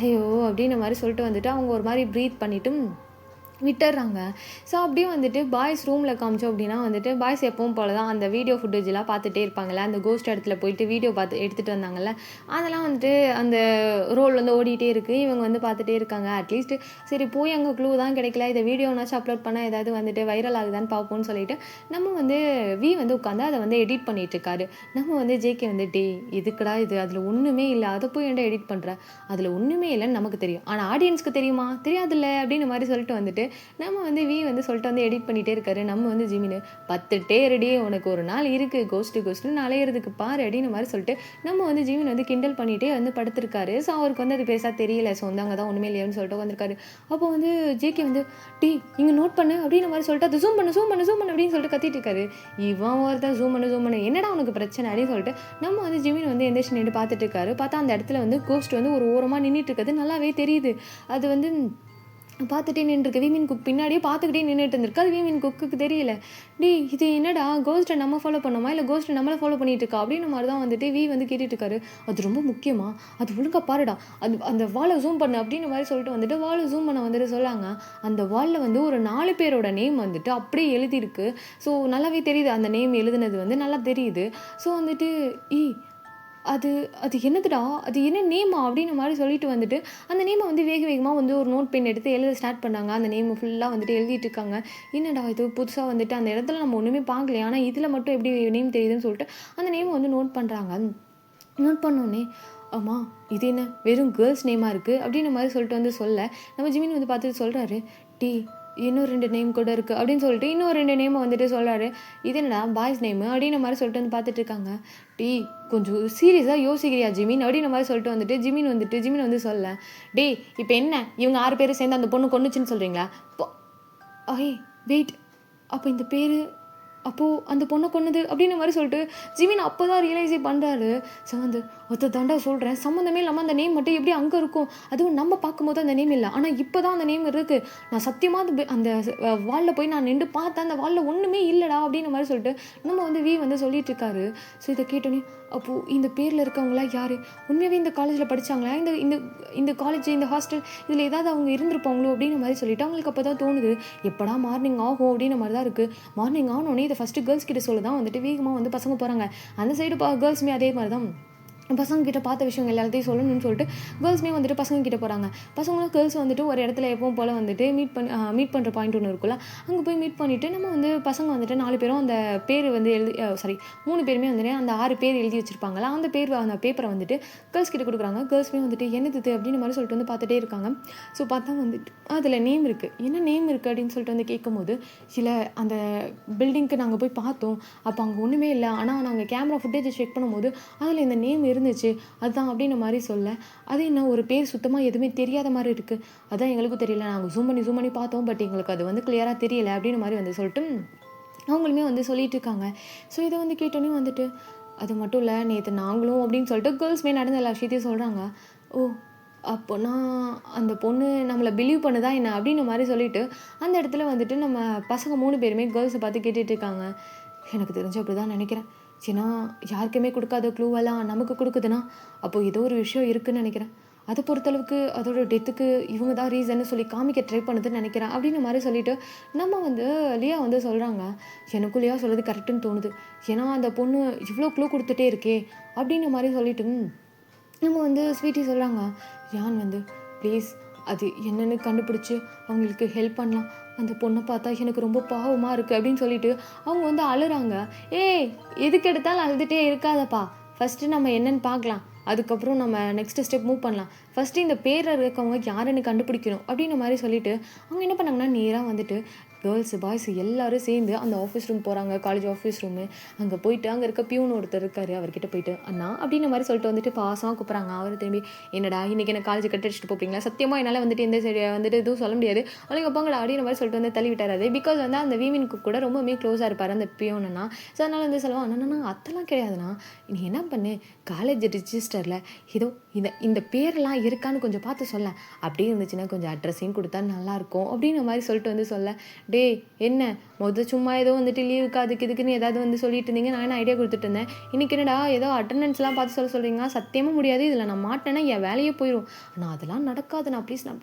ஐயோ அப்படின்ற மாதிரி சொல்லிட்டு வந்துட்டு அவங்க ஒரு மாதிரி ப்ரீத் பண்ணிவிட்டு விட்டுடுறாங்க. ஸோ அப்படியே வந்துட்டு பாய்ஸ் ரூமில் காமிச்சோம் அப்படின்னா வந்துட்டு பாய்ஸ் எப்பவும் போல தான் அந்த வீடியோ ஃபுட்டேஜெலாம் பார்த்துட்டே இருப்பாங்கள்ல, அந்த கோஸ்ட் இடத்துல போயிட்டு வீடியோ பார்த்து எடுத்துகிட்டு வந்தாங்கல்ல, அதெல்லாம் வந்துட்டு அந்த ரோல் வந்து ஓடிட்டே இருக்குது. இவங்க வந்து பார்த்துட்டே இருக்காங்க. அட்லீஸ்ட் சரி போய் அங்கே க்ளூ தான் கிடைக்கல, இதை வீடியோனாச்சும் அப்லோட் பண்ணால் ஏதாவது வந்துட்டு வைரல் ஆகுதான்னு பார்ப்போம்னு சொல்லிட்டு நம்ம வந்து வந்து உட்காந்து அதை வந்து எடிட் பண்ணிகிட்ருக்காரு. நம்ம வந்து ஜேகே வந்து எதுக்குடா இது, அதில் ஒன்றுமே இல்லை, அதை போய் என்ன எடிட் பண்ணுற, அதில் ஒன்றுமே இல்லைன்னு நமக்கு தெரியும், ஆனால் ஆடியன்ஸ்க்கு தெரியுமா, தெரியாதுல்ல அப்படின்னு மாதிரி சொல்லிட்டு வந்துட்டு நம்ம வந்து வந்து சொல்லிட்டு வந்து எடிட் பண்ணிகிட்டே இருக்காரு. நம்ம வந்து ஜிமின் பத்துட்டே ரெடி, உனக்கு ஒரு நாள் இருக்குது, கோஸ்ட்டு அலையிறதுக்கு பாரு அப்படின்னு மாதிரி சொல்லிட்டு நம்ம வந்து ஜிமின் வந்து கிண்டல் பண்ணிகிட்டே வந்து படுத்திருக்காரு. ஸோ அவருக்கு வந்து அது பேசா தெரியல. ஸோ வந்து அங்கே தான் ஒன்றுமே இல்லையான்னு சொல்லிட்டு வந்திருக்காரு. அப்போ வந்து ஜேகே வந்து இங்கே நோட் பண்ணு அப்படின்னு மாதிரி சொல்லிட்டு அது ஜூம் பண்ணு அப்படின்னு சொல்லிட்டு கத்திட்டு இருக்காரு. இவன் ஒருத்தன் ஜூம் பண்ணு என்னடா உனக்கு பிரச்சனை அப்படின்னு சொல்லிட்டு நம்ம வந்து ஜிமின் வந்து எந்திரிச்சு நின்று பார்த்துட்டு இருக்காரு. பார்த்தா அந்த இடத்துல வந்து கோஸ்ட் வந்து ஒரு ஓரமாக நின்றுட்டு இருக்கிறது நல்லாவே தெரியுது. அது வந்து பார்த்துட்டே நின்றுருக்கு. வீமின் குக் பின்னாடியே பார்த்துக்கிட்டே நின்றுட்டு இருந்திருக்கு. அது வீமின் குக்கு தெரியல. இது என்னடா கோஸ்ட்டை நம்ம ஃபாலோ பண்ணோமா இல்லை கோஸ்ட்டை நம்மளை ஃபாலோ பண்ணிட்டு இருக்கா அப்படின்னு மாதிரி தான் வந்துட்டு வந்து கேட்டுட்டு இருக்காரு. அது ரொம்ப முக்கியமா, அது ஒழுங்காக பாருடா, அது அந்த வாலை ஜூம் பண்ணு அப்படின்னு மாதிரி சொல்லிட்டு வந்துட்டு வாலை ஜூம் பண்ண வந்துட்டு சொல்லாங்க. அந்த வாலில் வந்து ஒரு 4 பேரோட நேம் வந்துட்டு அப்படியே எழுதியிருக்கு. ஸோ நல்லாவே தெரியுது, அந்த நேம் எழுதுனது வந்து நல்லா தெரியுது. ஸோ வந்துட்டு அது அது என்னதுடா, அது என்ன நேமா அப்படின்ற மாதிரி சொல்லிட்டு வந்துட்டு அந்த நேமை வந்து வேகமாக வந்து ஒரு நோட் பென் எடுத்து எழுத ஸ்டார்ட் பண்ணாங்க. அந்த நேமை ஃபுல்லாக வந்துட்டு எழுதிட்டு இருக்காங்க. என்னடா இது புதுசாக வந்துட்டு அந்த இடத்துல நம்ம ஒன்றுமே பார்க்கலையே, ஆனால் இதில் மட்டும் எப்படி நேம் தெரியுதுன்னு சொல்லிட்டு அந்த நேமை வந்து நோட் பண்ணுறாங்க. நோட் பண்ணோன்னே ஆமா இது என்ன வெறும் கேர்ள்ஸ் நேமாக இருக்குது அப்படின்ற மாதிரி சொல்லிட்டு வந்து நம்ம ஜிமின் வந்து பார்த்துட்டு சொல்கிறாரு, இன்னும் 2 நேம் கூட இருக்குது அப்படின்னு சொல்லிட்டு இன்னும் 2 நேமை வந்துட்டு சொல்கிறாரு. இது என்னடா பாய்ஸ் நேமு அப்படின்ற மாதிரி சொல்லிட்டு வந்து பார்த்துட்டு இருக்காங்க. கொஞ்சம் சீரியஸாக யோசிக்கிறியா ஜிமின் அப்படின்ற மாதிரி சொல்லிட்டு வந்துட்டு ஜிமின் வந்து இப்போ என்ன இவங்க 6 பேரும் சேர்ந்து அந்த பொண்ணு கொன்னுச்சுன்னு சொல்கிறீங்களா? வெயிட், அப்போ இந்த பேர் அப்போது அந்த பொண்ணை கொன்னது அப்படின்ற மாதிரி சொல்லிட்டு ஜிமின் அப்போ தான் ரியலைஸே பண்ணுறாரு. ஸோ வந்து ஒருத்த தாண்டா சொல்கிறேன், சம்மந்தமே இல்லாமல் அந்த நேம் மட்டும் எப்படி அங்கே இருக்கும், அதுவும் நம்ம பார்க்கும்போது அந்த நேம் இல்லை, ஆனால் இப்போ தான் அந்த நேம் இருக்குது, நான் சத்தியமாக அந்த வாலில் போய் நான் நின்று பார்த்தேன், அந்த வாலில் ஒன்றுமே இல்லைடா அப்படின்ற மாதிரி சொல்லிட்டு நம்ம வந்து வந்து சொல்லிட்டு இருக்காரு. ஸோ இதை கேட்டோன்னே அப்போது இந்த பேரில் இருக்கவங்களா யார், உண்மையாகவே இந்த காலேஜில் படித்தாங்களா, இந்த இந்த இந்த காலேஜ் இந்த ஹாஸ்டல் இதில் ஏதாவது அவங்க இருந்திருப்பாங்களோ அப்படின்ற மாதிரி சொல்லிட்டு அவங்களுக்கு அப்போ தான் தோணுது, எப்படா மார்னிங் ஆகும் அப்படின்ற மாதிரி தான் இருக்குது. மார்னிங் ஆனோடனே இதை ஃபஸ்ட்டு கேர்ள்ஸ் கிட்ட சொல்ல தான் வந்துட்டு வேகமாக வந்து பசங்க போகிறாங்க. அந்த சைடு கேர்ள்ஸுமே அதே மாதிரி தான் பசங்கக்கிட்ட பார்த்த விஷயம் எல்லாத்தையும் சொல்லணும்னு சொல்லிட்டு கேர்ள்ஸுமே வந்துட்டு பசங்கக்கிட்ட போகிறாங்க. பசங்களும் கேர்ள்ஸ் வந்துட்டு ஒரு இடத்துல எப்பவும் போல் வந்துட்டு மீட் பண்ணுற பாயிண்ட் ஒன்று இருக்குல்ல, அங்கே போய் மீட் பண்ணிவிட்டு நம்ம வந்து பசங்க வந்துட்டு 4 பேரும் அந்த பேர் வந்து 3 பேருமே வந்துட்டு அந்த 6 பேர் எழுதி வச்சுருப்பாங்களா, அந்த பேப்பரை வந்துட்டு கேர்ள்ஸ் கிட்ட கொடுக்குறாங்க. கேர்ள்ஸுமே வந்துட்டு என்னது அப்படின்னு மாதிரி சொல்லிட்டு வந்து பார்த்துட்டே இருக்காங்க. ஸோ பார்த்தா வந்துட்டு அதில் நேம் இருக்குது. என்ன நேம் இருக்குது அப்படின்னு சொல்லிட்டு வந்து கேட்கும்போது, அந்த பில்டிங்க்கு நாங்கள் போய் பார்த்தோம், அப்போ அங்கே ஒன்றுமே இல்லை, ஆனால் நாங்கள் கேமரா ஃபுட்டேஜ் செக் பண்ணும்போது அதில் இந்த நேம் இருந்துச்சு, அதுதான் அப்படின்ற மாதிரி அது என்ன ஒரு பேர் சுத்தமாக எதுவுமே தெரியாத மாதிரி இருக்குது, அதான் எங்களுக்கும் தெரியல, நாங்கள் ஜூம் பண்ணி பார்த்தோம், பட் எங்களுக்கு அது வந்து கிளியராக தெரியல அப்படின்ற மாதிரி வந்து சொல்லிட்டு அவங்களுமே வந்து சொல்லிட்டு இருக்காங்க. ஸோ இதை வந்து கேட்டோன்னே வந்துட்டு அது மட்டும் இல்லை நேற்று நாங்களும் அப்படின்னு சொல்லிட்டு கேர்ள்ஸ்மே நடந்த எல்லா விஷயத்தையும் சொல்கிறாங்க. ஓ அப்போனா அந்த பொண்ணு நம்மள பிலீவ் பண்ணுதா என்ன? அப்படின்ற மாரி சொல்லிட்டு, அந்த இடத்துல வந்துட்டு நம்ம பசங்க 3 பேருமே கேர்ள்ஸ பார்த்து கேட்டுட்டு இருக்காங்க. எனக்கு தெரிஞ்சு அப்படிதான் நெனைக்கிறேன். ஏன்னா, யாருக்குமே குடுக்காத க்ளூவெல்லாம் நமக்கு குடுக்குதுன்னா, அப்போ ஏதோ ஒரு விஷயம் இருக்குன்னு நெனைக்கிறேன். அத பொறுத்தளவுக்கு அதோட டெத்துக்கு இவங்க தான் ரீசன்னு சொல்லி காமிக்க ட்ரை பண்ணுதுன்னு நெனைக்கிறேன். அப்படின்ற மாரி சொல்லிட்டு, நம்ம வந்து லியா வந்து சொல்றாங்க. எனக்கும் லியா சொல்றது கரெக்ட்டுன்னு தோணுது. ஏன்னா, அந்த பொண்ணு இவ்ளோ க்ளூ குடுத்துட்டே இருக்கே! அப்படின்ற மாரி சொல்லிட்டு நம்ம வந்து ஸ்வீட்டி சொல்றாங்க, "யான் வந்து ப்ளீஸ் அது என்னன்னு கண்டுபிடிச்சு அவங்களுக்கு ஹெல்ப் பண்ணலாம். அந்த பொண்ண பார்த்தா எனக்கு ரொம்ப பாவமா இருக்கு." அப்படின்னு சொல்லிட்டு அவங்க வந்து அழுறாங்க. "ஏய்! எதுக்கு எடுத்தாலும் அழுதுட்டே இருக்காதப்பா. ஃபர்ஸ்ட்டு நம்ம என்னன்னு பார்க்கலாம். அதுக்கப்புறம் நம்ம நெக்ஸ்ட் ஸ்டெப் மூவ் பண்ணலாம். ஃபர்ஸ்ட்டு இந்த பேர்ல இருக்கவங்க யாருன்னு கண்டுபிடிக்கணும்." அப்படின்ற மாரி சொல்லிட்டு, அவங்க என்ன பண்ணாங்கன்னா, நேரா வந்துட்டு கேர்ள்ஸு, பாய்ஸு எல்லாரும் சேர்ந்து அந்த ஆஃபீஸ் ரூம் போறாங்க. College office room. அங்க போயிட்டு அங்க இருக்க பியூன் ஒருத்தர் இருக்காரு. அவர்கிட்ட போயிட்டு, "அண்ணா" அப்படின்ற மாரி சொல்லிட்டு வந்துட்டு பாசமா கூப்பிடுறாங்க. அவரு திரும்பி, "என்னடா இன்னைக்கு என்ன காலேஜ் கட் அடிச்சுட்டு போப்பீங்களா?" சத்தியமா என்னால வந்துட்டு எந்த சைடு வந்துட்டு எதுவும் சொல்ல முடியாது. "நீங்க போங்கடா" அப்படின்ற மாரி சொல்லிட்டு வந்து தள்ளி விட்டாரு. பிகாஸ் வந்து அந்த வீமின்க்கு கூட ரொம்பவுமே க்ளோஸா இருப்பாரு அந்த பியூன் அண்ணா. ஸோ அதனால வந்து சொல்லுவான், "அண்ணா அதெல்லாம் கிடையாதுண்ணா. நீ என்ன பண்ணு, காலேஜ் ரிஜிஸ்டர்ல ஏதோ இந்த இந்த பேரெல்லாம் இருக்கான்னு கொஞ்சம் பார்த்து சொல்லேன். அப்படி இருந்துச்சுன்னா கொஞ்சம் அட்ரஸையும் குடுத்தா நல்லாயிருக்கும்." அப்படின்ற மாரி சொல்லிட்டு வந்து சொல்ல, "டேய் என்ன சும்மா ஏதோ வந்துட்டு லீவுக்கு அதுக்கு இதுக்குன்னு ஏதாவது வந்து சொல்லிட்டு இருந்தீங்க. நான் என்ன ஐடியா குடுத்துட்டு இருந்தேன். இன்னைக்கு என்னடா ஏதோ அட்டெண்டன்ஸ்லாம் பார்த்து சொல்றீங்க. சத்தியமா முடியாது. இதில நான் மாட்னேன்னா என் வேலையே போயிரும். ஆனா அதெல்லாம் நடக்காதுண்ணா. ப்ளீஸ்ண்ணா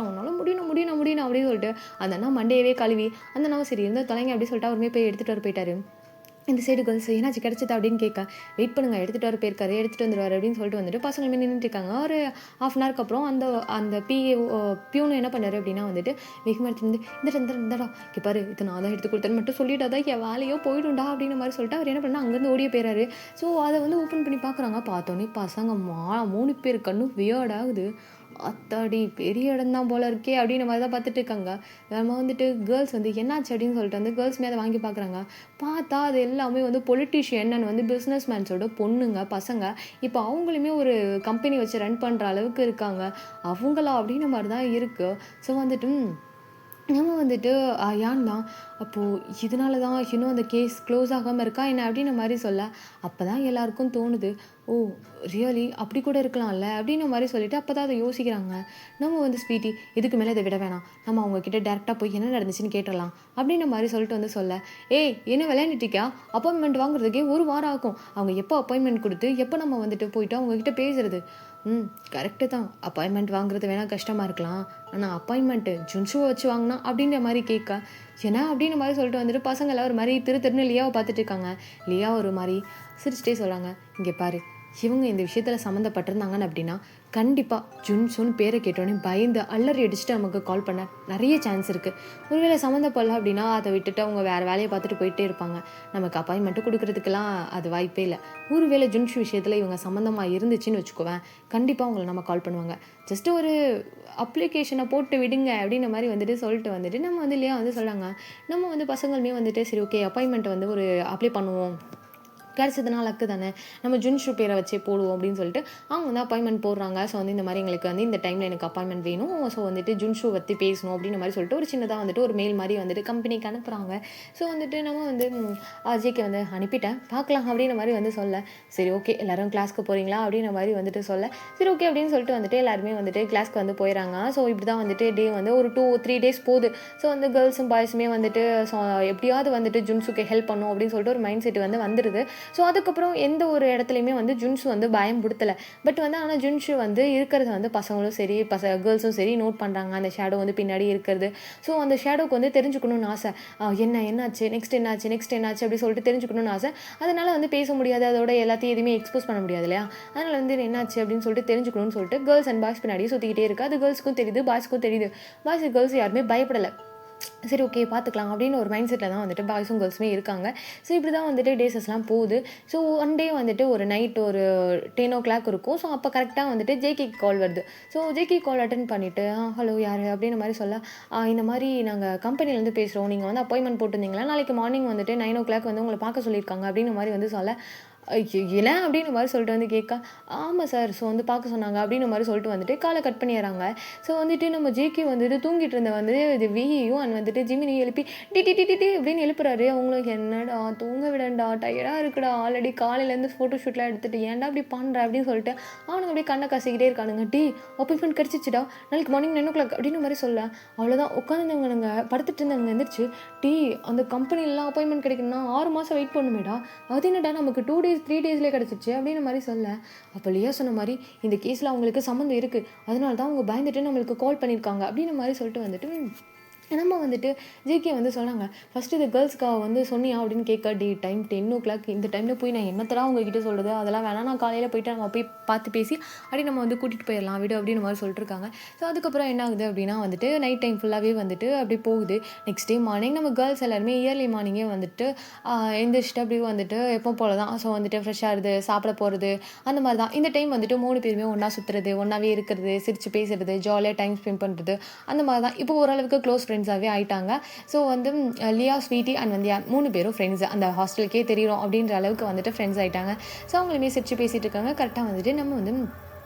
உன்னால முடியும்ண்ணா அப்படின்னு சொல்லிட்டு அந்த அண்ணா மண்டையவே கழுவி, அந்த அண்ணாவும் சரி இருந்தா தொலைங்க அப்படின்னு சொல்லிட்டு அவருமே போய் எடுத்துட்டு வர போயிட்டாரு. இந்த சைடு கேர்ள்ஸ் என்னாச்சு கிடைச்சதா அப்படின்னு கேட்க, வெயிட் பண்ணுங்க எடுத்துட்டு வர போயிருக்காரு, எடுத்துட்டு வந்துருவாரு அப்படின்னு சொல்லிட்டு வந்துட்டு பசங்களுமே நின்னுட்டு இருக்காங்க. ஒரு 1/2 அன் ஹவருக்கு அப்புறம் அந்த அந்த பியூனும் என்ன பண்ணாரு அப்படின்னா வந்துட்டு வேகமா எடுத்துட்டு வந்து, இந்தாடா இங்க பாரு இத நான் தான் எடுத்து குடுத்தேன்னு மட்டும் சொல்லிட்டாதா என் வேலையோ போயிடும்டா அப்படின்ற மாரி சொல்லிட்டு அவர் என்ன பண்ணா அங்கருந்து ஓடியே போயிறாரு. ஸோ அத வந்து ஓப்பன் பண்ணி பார்க்குறாங்க. பார்த்தோனே பசங்க 3 பேர் கண்ணும் வியர்ட் ஆகுது. "ஆத்தாடி! பெரிய இடம் தான் போல இருக்கே!" அப்படின்ற மாரி தான் பார்த்துட்டு இருக்காங்க. நம்ம வந்துட்டு கேர்ள்ஸ் வந்து என்னாச்சு அப்படின்னு சொல்லிட்டு வந்து கேர்ள்ஸுமே அத வாங்கி பார்க்குறாங்க. பார்த்தா அது எல்லாமே வந்து பொலிட்டீஷியன் அண்ட் வந்து பிசினஸ் மேன்ஸோட பொண்ணுங்க, பசங்க. இப்போ அவங்களுமே ஒரு கம்பெனி வச்சு ரன் பண்ற அளவுக்கு இருக்காங்க. அவங்களா? அப்படின்ற மாரி தான் இருக்கு. ஸோ வந்துட்டு நம்ம வந்துட்டு யான் தான். அப்போ இதனால தான் இன்னும் அந்த கேஸ் க்ளோஸ் ஆகாம இருக்கா என்ன? அப்படின்ற மாரி சொல்ல, அப்பதான் எல்லாருக்கும் தோணுது. ஓ! ரியலி அப்படி கூட இருக்கலாம்ல. அப்படின்ற மாரி சொல்லிட்டு அப்பதான் அத யோசிக்கிறாங்க. நம்ம வந்து ஸ்வீட்டி இதுக்கு மேல இத விட வேணாம். நம்ம அவங்க கிட்ட டைரக்ட்டா போய் என்ன நடந்துச்சுன்னு கேட்டுறலாம். அப்படின்ற மாரி சொல்லிட்டு வந்து சொல்ல, "ஏய் என்ன விளையாண்டுட்டு இருக்கியா? அப்பாயின்ட்மென்ட் வாங்குறதுக்கே 1 வாரம் ஆகும். அவங்க எப்போ அப்பாயின்ட்மென்ட் குடுத்து, எப்போ நம்ம வந்துட்டு போயிட்டு அவங்க கிட்ட பேசுறது?" கரெக்ட்டு தான். அப்பாயின்ட்மென்ட் வாங்குறது வேணா கஷ்டமா இருக்கலாம். ஆனா அப்பாயின்ட்மென்ட்டு ஜுன்ஷுவ வச்சு வாங்குனா அப்படின்ற மாரி கேட்க, என்ன அப்படின்ற மாரி சொல்லிட்டு வந்துட்டு பசங்க எல்லாம் ஒரு மாரி திரு திருன்னு லியாவ பார்த்துட்டு இருக்காங்க. லியா ஒரு மாரி சிரிச்சுட்டே சொல்றாங்க, "இங்க பாரு, இவங்க இந்த விஷயத்துல சம்மந்தப்பட்டிருந்தாங்கன்னு அப்படின்னா, கண்டிப்பா ஜுன்ஷுன்னு பேர கேட்டோனே பயந்து அலறி அடிச்சுட்டு நமக்கு கால் பண்ண நெறைய சான்ஸ் இருக்கு. ஒருவேளை சம்மந்தப்படல அப்படின்னா, அத விட்டுட்டு அவங்க வேற வேலைய பார்த்துட்டு போயிட்டே இருப்பாங்க. நமக்கு அப்பாயின்ட்மென்ட் குடுக்குறதுக்கெல்லாம் அது வாய்ப்பே இல்ல. ஒருவேளை ஜுன்ஷு விஷயத்துல இவங்க சம்மந்தமா இருந்துச்சுன்னு வச்சுக்கோவேன், கண்டிப்பா உங்கள நம்ம கால் பண்ணுவாங்க. ஜஸ்ட் ஒரு அப்ளிகேஷன போட்டு விடுங்க." அப்படின்ற மாரி வந்துட்டு சொல்லிட்டு வந்துட்டு நம்ம வந்து லியா வந்து சொல்றாங்க. நம்ம வந்து பசங்களுமே வந்துட்டு சரி ஓகே அப்பாயின்ட்மென்ட் வந்து ஒரு அப்ளை பண்ணுவோம். கிடைச்சதுனா லக்கு தானே. நம்ம ஜுன்ஷு பேர வச்சே போடுவோம் அப்படின்னு சொல்லிட்டு, அவங்க வந்து அப்பாயின்ட்மென்ட் போடுறாங்க. ஸோ வந்து இந்த மாரி எங்களுக்கு வந்து இந்த டைம்ல எனக்கு அப்பாயின்ட்மென்ட் வேணும். ஸோ வந்துட்டு ஜுன்ஷு பத்தி பேசணும் அப்படின்ற மாரி சொல்லிட்டு ஒரு சின்னதா வந்துட்டு ஒரு மெயில் மாரி வந்துட்டு கம்பெனிக்கு அனுப்புறாங்க. ஸோ வந்துட்டு நம்ம வந்து அஜய்க்கு வந்து அனுப்பிட்டேன். பார்க்கலாம் அப்படின்ற மாரி வந்து சொல்ல, சரி ஓகே எல்லாரும் கிளாஸ்க்கு போறீங்களா? அப்படின்ற மாரி வந்துட்டு சொல்ல, சரி ஓகே அப்படின்னு சொல்லிட்டு வந்துட்டு எல்லாருமே வந்துட்டு கிளாஸ்க்கு வந்து போயிறாங்க. ஸோ இப்படி தான் வந்துட்டு டே வந்து ஒரு 2, 3 டேஸ் போகுது. ஸோ வந்து கேர்ள்ஸும் பாய்ஸுமே வந்துட்டு ஸோ எப்படியாவது வந்துட்டு ஜுன்ஷுக்கு ஹெல்ப் பண்ணும் அப்படின்னு சொல்லிட்டு ஒரு மைண்ட் செட் வந்து வந்துருது. ஸோ அதுக்கப்புறம் எந்த ஒரு இடத்துலயுமே வந்து ஜுன்ஷு வந்து பயம்புடுத்தல. பட் வந்து ஆனா ஜுன்ஷு வந்து இருக்கிறத வந்து பசங்களும் சரி, கேர்ள்ஸும் சரி நோட் பண்றாங்க. அந்த ஷேடோ வந்து பின்னாடி இருக்கிறது. ஸோ அந்த ஷேடோக்கு வந்து தெரிஞ்சுக்கணும்னு ஆசை. என்னாச்சு? நெக்ஸ்ட் என்னாச்சு? அப்படி சொல்லிட்டு தெரிஞ்சுக்கணும்னு ஆசை. அதனால வந்து பேச முடியாது. அதோட எல்லாத்தையும் எதுவுமே எக்ஸ்போஸ் பண்ண முடியாது இல்லையா? அதனால வந்து என்னாச்சு அப்படின்னு சொல்லிட்டு தெரிஞ்சுக்கணும்னு சொல்லிட்டு கேர்ள்ஸ் அண்ட் பாய்ஸ் பின்னாடியே சுத்திக்கிட்டே இருக்கு. அது கேர்ள்ஸ்க்கும் தெரியுது, பாய்ஸ்க்கும் தெரியுது. கேர்ள்ஸ் யாருமே பயப்படல. சரி ஓகே பார்த்துக்கலாம் அப்படின்னு ஒரு மைண்ட் செட்டில் தான் வந்துட்டு பாய்ஸும் கேர்ள்ஸுமே இருக்காங்க. ஸோ இப்படி தான் வந்துட்டு டேஸஸ்லாம் போகுது. ஸோ ஒன் டே வந்துட்டு ஒரு நைட் ஒரு 10:00 இருக்கும். ஸோ அப்போ கரெக்டாக வந்துட்டு ஜேகேக்கு கால் வருது. ஸோ ஜேகே கால் அட்டெண்ட் பண்ணிவிட்டு ஹலோ யார் அப்படின்ற மாதிரி சொல்ல, இந்த மாதிரி நாங்கள் கம்பெனிலேருந்து பேசுகிறோம். நீங்கள் வந்து அப்பாயின்மெண்ட் போட்டிருந்தீங்களா நாளைக்கு மார்னிங் வந்துட்டு 9:00 வந்து உங்களை பார்க்க சொல்லியிருக்காங்க அப்படின்ற மாதிரி வந்து சொல்ல, "ஏன்?" அப்படின்ற மாரி சொல்லிட்டு வந்து கேட்க, "ஆமா சார். ஸோ வந்து பார்க்க சொன்னாங்க." அப்படின்ற மாரி சொல்லிட்டு வந்துட்டு கால கட் பண்ணிடுறாங்க. ஸோ வந்துட்டு நம்ம ஜேகே வந்துட்டு தூங்கிட்டு இருந்த வந்து இது வியும் அண்ட் வந்துட்டு ஜிமினியும் எழுப்பி டி டி டி டி டி அப்படின்னு எழுப்புறாரு. அவங்களுக்கு "என்னடா தூங்க விடேன்டா, டயர்டா இருக்குடா. ஆல்ரெடி காலையிலேருந்து ஃபோட்டோ ஷூட்லாம் எடுத்துட்டு ஏன்டா இப்படி பண்ற?" அப்படின்னு சொல்லிட்டு அவனுங்க அப்படியே கண்ண கசிக்கிட்டே இருக்கானுங்க. "டேய் அப்பாயின்ட்மெண்ட் கிடைச்சிச்சுடா. நாளைக்கு மார்னிங் 9:00 அப்படின்ற மாரி சொல்ல." அவ்வளோதான் உட்காந்துருந்தவனுங்க படுத்துட்டு இருந்தவங்க எந்திரிச்சு, "டேய் அந்த கம்பெனிலலாம் அப்பாயின்ட்மெண்ட் கிடைக்கணும்னா 6 மாசம் வெயிட் பண்ணணுமேடா. அது என்னடா நமக்கு 2 டேஸ் 3 டேஸ்லயே கிடைச்சிருச்சு." அப்படின்ற மாரி சொல்ல, அப்ப லியா சொன்ன மாரி, "இந்த கேஸ்ல அவங்களுக்கு சம்மந்தம் இருக்கு. அதனால தான் அவங்க பயந்துட்டு நம்மளுக்கு கால் பண்ணியிருக்காங்க." அப்படின்ற மாரி சொல்லிட்டு வந்துட்டு நம்ம வந்துட்டு ஜேகே வந்து சொன்னாங்க, "ஃபர்ஸ்ட்டு இது கேர்ள்ஸ்க்காக வந்து சொன்னியா?" அப்படின்னு கேட்க, "டேய் டைம் 10:00 இந்த டைம்ல போய் நான் என்னத்தடா உங்ககிட்ட சொல்றது? அதெல்லாம் வேணாம். நான் காலையில போயிட்டு நம்ம போய் பார்த்து பேசி அப்படியே நம்ம வந்து கூட்டிட்டு போயிடலாம் விடு." அப்படின்ற மாரி சொல்லிட்டுருக்காங்க. ஸோ அதுக்கப்புறம் என்ன ஆகுது அப்படின்னா வந்துட்டு நைட் டைம் ஃபுல்லாவே வந்துட்டு அப்படி போகுது. நெக்ஸ்ட் டே மார்னிங் நம்ம கேர்ள்ஸ் எல்லாருமே இயர்லி மார்னிங்கே வந்துட்டு எந்திரிச்சுட்டு அப்படியே வந்துட்டு எப்பவும் போல தான். ஸோ வந்துட்டு ஃப்ரெஷ் ஆகுறது, சாப்பிட போறது அந்த மாரி தான். இந்த டைம் வந்துட்டு 3 பேருமே ஒண்ணா சுத்துறது, ஒண்ணாவே இருக்கிறது, சிரிச்சு பேசுறது, ஜாலியா டைம் ஸ்பெண்ட் பண்றது அந்த மாரி தான். இப்போ ஓரளவுக்கு க்ளோஸ் ஃப்ரெண்ட்ஸாவே ஆயிட்டாங்க. ஸோ வந்து லியா, ஸ்வீட்டி அண்ட் வந்தியா 3 பேரும் ஃப்ரெண்ட்ஸ். அந்த ஹாஸ்டலுக்கே தெரியும் அப்படின்ற அளவுக்கு வந்துட்டு ஃப்ரெண்ட்ஸ் ஆயிட்டாங்க. ஸோ அவங்களுமே சிரிச்சு பேசிட்டு இருக்காங்க. கரெக்ட்டா வந்துட்டு நம்ம வந்து